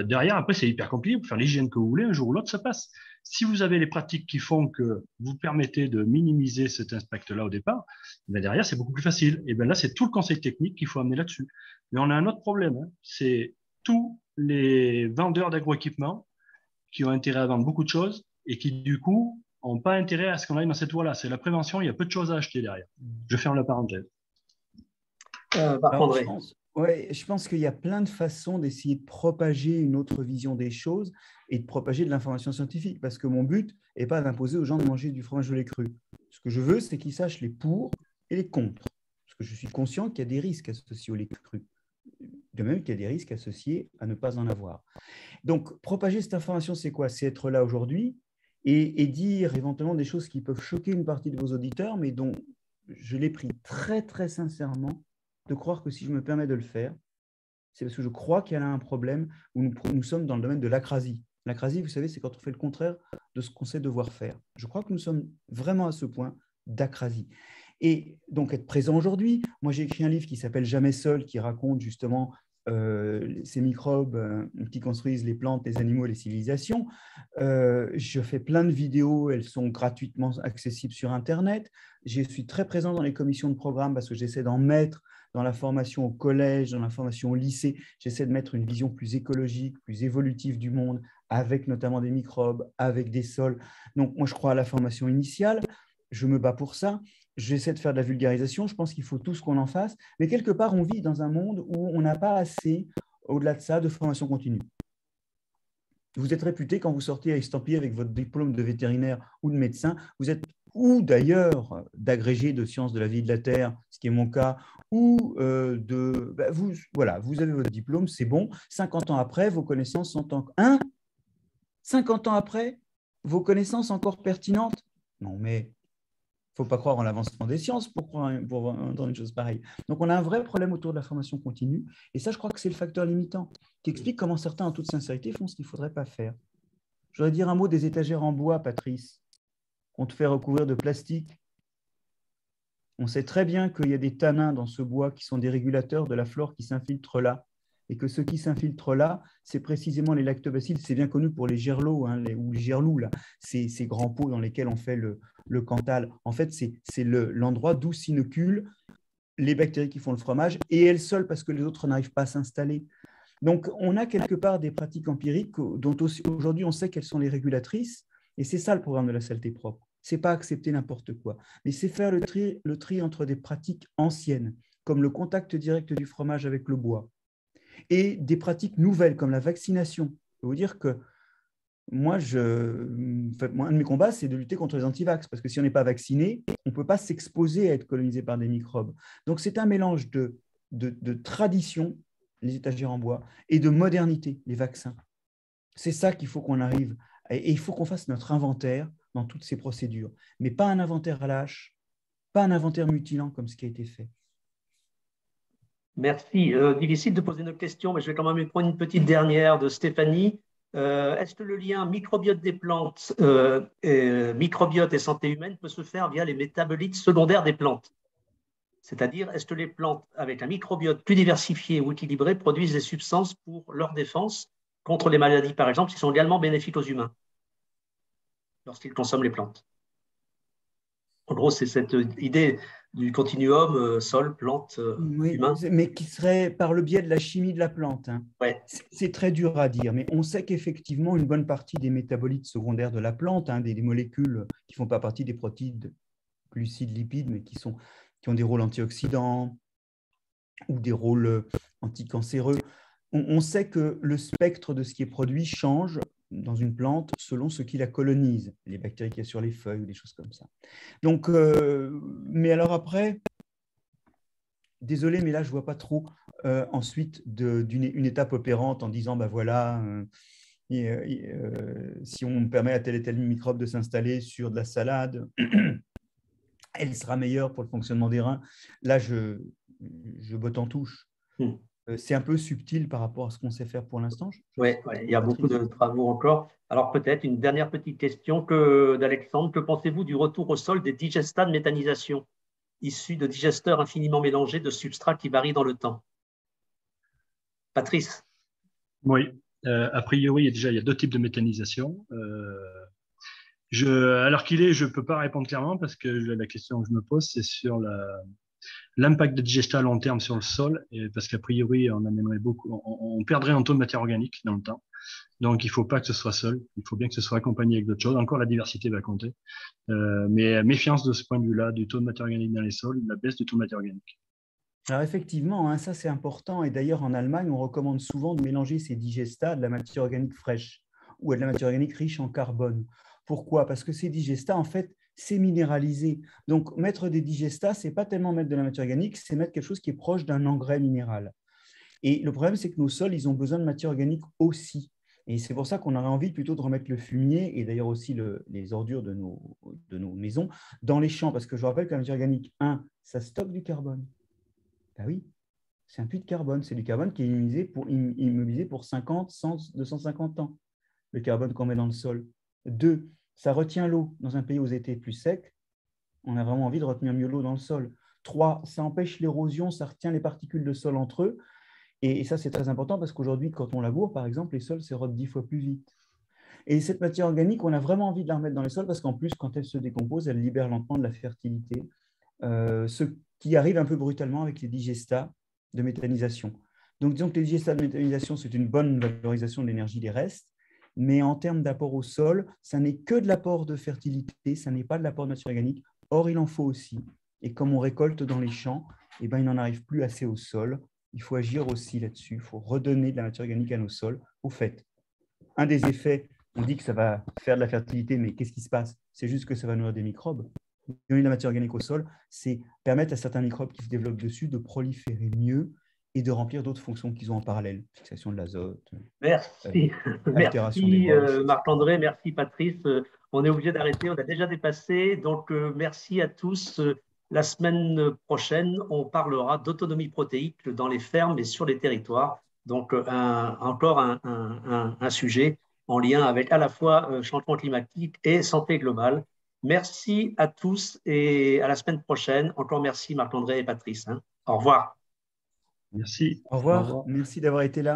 derrière, après, c'est hyper compliqué. Pour faire l'hygiène que vous voulez, un jour ou l'autre, ça passe. Si vous avez les pratiques qui font que vous permettez de minimiser cet impact-là au départ, ben derrière, c'est beaucoup plus facile. Et ben là, c'est tout le conseil technique qu'il faut amener là-dessus. Mais on a un autre problème, hein, c'est tous les vendeurs d'agroéquipements qui ont intérêt à vendre beaucoup de choses et qui, du coup, n'ont pas intérêt à ce qu'on aille dans cette voie-là. C'est la prévention, il y a peu de choses à acheter derrière. Je ferme la parenthèse. Marc-André. Je pense qu'il y a plein de façons d'essayer de propager une autre vision des choses et de propager de l'information scientifique, parce que mon but n'est pas d'imposer aux gens de manger du fromage au lait cru. Ce que je veux, c'est qu'ils sachent les pour et les contre, parce que je suis conscient qu'il y a des risques associés au lait cru, de même qu'il y a des risques associés à ne pas en avoir. Donc, propager cette information, c'est quoi? C'est être là aujourd'hui et dire éventuellement des choses qui peuvent choquer une partie de vos auditeurs, mais dont je l'ai pris très, très sincèrement de croire que si je me permets de le faire, c'est parce que je crois qu'il y a un problème où nous sommes dans le domaine de l'acrasie. L'acrasie, vous savez, c'est quand on fait le contraire de ce qu'on sait devoir faire. Je crois que nous sommes vraiment à ce point d'acrasie. Et donc, être présent aujourd'hui, moi j'ai écrit un livre qui s'appelle Jamais seul, qui raconte justement ces microbes qui construisent les plantes, les animaux et les civilisations. Je fais plein de vidéos, elles sont gratuitement accessibles sur Internet. Je suis très présent dans les commissions de programme parce que j'essaie d'en mettre dans la formation au collège, dans la formation au lycée. J'essaie de mettre une vision plus écologique, plus évolutive du monde, avec notamment des microbes, avec des sols. Donc, moi, je crois à la formation initiale. Je me bats pour ça. J'essaie de faire de la vulgarisation. Je pense qu'il faut tous qu'on en fasse. Mais quelque part, on vit dans un monde où on n'a pas assez, au-delà de ça, de formation continue. Vous êtes réputé quand vous sortez à estampiller avec votre diplôme de vétérinaire ou de médecin. Vous êtes ou d'ailleurs d'agrégé de sciences de la vie et de la terre, ce qui est mon cas, ou vous avez votre diplôme, c'est bon. 50 ans après, vos connaissances sont encore... 50 ans après, vos connaissances encore pertinentes? Non, mais il ne faut pas croire en l'avancement des sciences pour entendre une chose pareille. Donc, on a un vrai problème autour de la formation continue. Et ça, je crois que c'est le facteur limitant qui explique comment certains, en toute sincérité, font ce qu'il ne faudrait pas faire. Je voudrais dire un mot des étagères en bois, Patrice, qu'on te fait recouvrir de plastique. On sait très bien qu'il y a des tanins dans ce bois qui sont des régulateurs de la flore qui s'infiltrent là. Et que ce qui s'infiltre là, c'est précisément les lactobacilles. C'est bien connu pour les gerlots ou les gerlous, là, ces grands pots dans lesquels on fait le Cantal. En fait, c'est l'endroit d'où s'inoculent les bactéries qui font le fromage et elles seules parce que les autres n'arrivent pas à s'installer. Donc, on a quelque part des pratiques empiriques dont aujourd'hui on sait qu'elles sont les régulatrices. Et c'est ça le programme de la saleté propre. Ce n'est pas accepter n'importe quoi, mais c'est faire le tri entre des pratiques anciennes, comme le contact direct du fromage avec le bois, et des pratiques nouvelles comme la vaccination. Je peux vous dire que moi, un de mes combats, c'est de lutter contre les antivax, parce que si on n'est pas vacciné, on ne peut pas s'exposer à être colonisé par des microbes. Donc, c'est un mélange de tradition, les étagères en bois, et de modernité, les vaccins. C'est ça qu'il faut qu'on arrive, et il faut qu'on fasse notre inventaire dans toutes ces procédures, mais pas un inventaire à la hache, pas un inventaire mutilant comme ce qui a été fait. Merci. Difficile de poser une question, mais je vais quand même prendre une petite dernière de Stéphanie. Est-ce que le lien microbiote des plantes, microbiote et santé humaine peut se faire via les métabolites secondaires des plantes? C'est-à-dire, est-ce que les plantes avec un microbiote plus diversifié ou équilibré produisent des substances pour leur défense contre les maladies, par exemple, qui sont également bénéfiques aux humains lorsqu'ils consomment les plantes? En gros, c'est cette idée du continuum sol-plante Oui, humain. mais qui serait par le biais de la chimie de la plante. Ouais. C'est très dur à dire, mais on sait qu'effectivement, une bonne partie des métabolites secondaires de la plante, des molécules qui ne font pas partie des protéines, glucides, lipides, mais qui ont des rôles antioxydants ou des rôles anticancéreux, on sait que le spectre de ce qui est produit change dans une plante selon ce qui la colonise, les bactéries qu'il y a sur les feuilles ou des choses comme ça. Donc, mais alors après, désolé, mais là, je ne vois pas trop ensuite une étape opérante en disant, ben voilà, si on permet à tel et tel microbe de s'installer sur de la salade, elle sera meilleure pour le fonctionnement des reins. Là, je botte en touche. C'est un peu subtil par rapport à ce qu'on sait faire pour l'instant. Oui, il y a beaucoup de travaux encore. Alors peut-être une dernière petite question d'Alexandre. Que pensez-vous du retour au sol des digestats de méthanisation, issus de digesteurs infiniment mélangés de substrats qui varient dans le temps? Patrice? Oui, a priori, il y a deux types de méthanisation. Alors qu'il est, je ne peux pas répondre clairement parce que la question que je me pose, c'est sur l'impact de digestat à long terme sur le sol, parce qu'a priori, on amènerait beaucoup, on perdrait un taux de matière organique dans le temps. Donc, il ne faut pas que ce soit seul. Il faut bien que ce soit accompagné avec d'autres choses. Encore, la diversité va compter. Mais méfiance de ce point de vue-là, du taux de matière organique dans les sols, la baisse du taux de matière organique. Alors effectivement, ça c'est important. Et d'ailleurs, en Allemagne, on recommande souvent de mélanger ces digestats à de la matière organique fraîche ou à de la matière organique riche en carbone. Pourquoi? Parce que ces digestats, en fait, c'est minéralisé. Donc, mettre des digestats, ce n'est pas tellement mettre de la matière organique, c'est mettre quelque chose qui est proche d'un engrais minéral. Et le problème, c'est que nos sols, ils ont besoin de matière organique aussi. Et c'est pour ça qu'on aurait envie plutôt de remettre le fumier et d'ailleurs aussi les ordures de nos maisons dans les champs. Parce que je vous rappelle que la matière organique, ça stocke du carbone. Ben oui, C'est un puits de carbone. C'est du carbone qui est immobilisé pour 50, 100, 250 ans, le carbone qu'on met dans le sol. 2, ça retient l'eau. Dans un pays où été plus sec, on a vraiment envie de retenir mieux l'eau dans le sol. 3, ça empêche l'érosion, ça retient les particules de sol entre eux. Et ça, c'est très important parce qu'aujourd'hui, quand on laboure, par exemple, les sols s'érodent 10 fois plus vite. Et cette matière organique, on a vraiment envie de la remettre dans les sols parce qu'en plus, quand elle se décompose, elle libère lentement de la fertilité, ce qui arrive un peu brutalement avec les digestats de méthanisation. Donc, disons que les digestats de méthanisation, c'est une bonne valorisation de l'énergie des restes, mais en termes d'apport au sol, ça n'est que de l'apport de fertilité, ça n'est pas de l'apport de matière organique. Or, il en faut aussi. Et comme on récolte dans les champs, eh ben, il n'en arrive plus assez au sol. Il faut agir aussi là-dessus. Il faut redonner de la matière organique à nos sols. Au fait, un des effets, on dit que ça va faire de la fertilité, mais qu'est-ce qui se passe? C'est juste que ça va nourrir des microbes. Donner de la matière organique au sol, c'est permettre à certains microbes qui se développent dessus de proliférer mieux et de remplir d'autres fonctions qu'ils ont en parallèle. Fixation de l'azote. Merci. Altération des Merci roches. Marc-André, merci Patrice. On est obligé d'arrêter, on a déjà dépassé. Donc, merci à tous. La semaine prochaine, on parlera d'autonomie protéique dans les fermes et sur les territoires. Donc, encore un sujet en lien avec à la fois changement climatique et santé globale. Merci à tous et à la semaine prochaine. Encore merci Marc-André et Patrice. Hein. Au revoir. Merci. Au revoir. Merci d'avoir été là.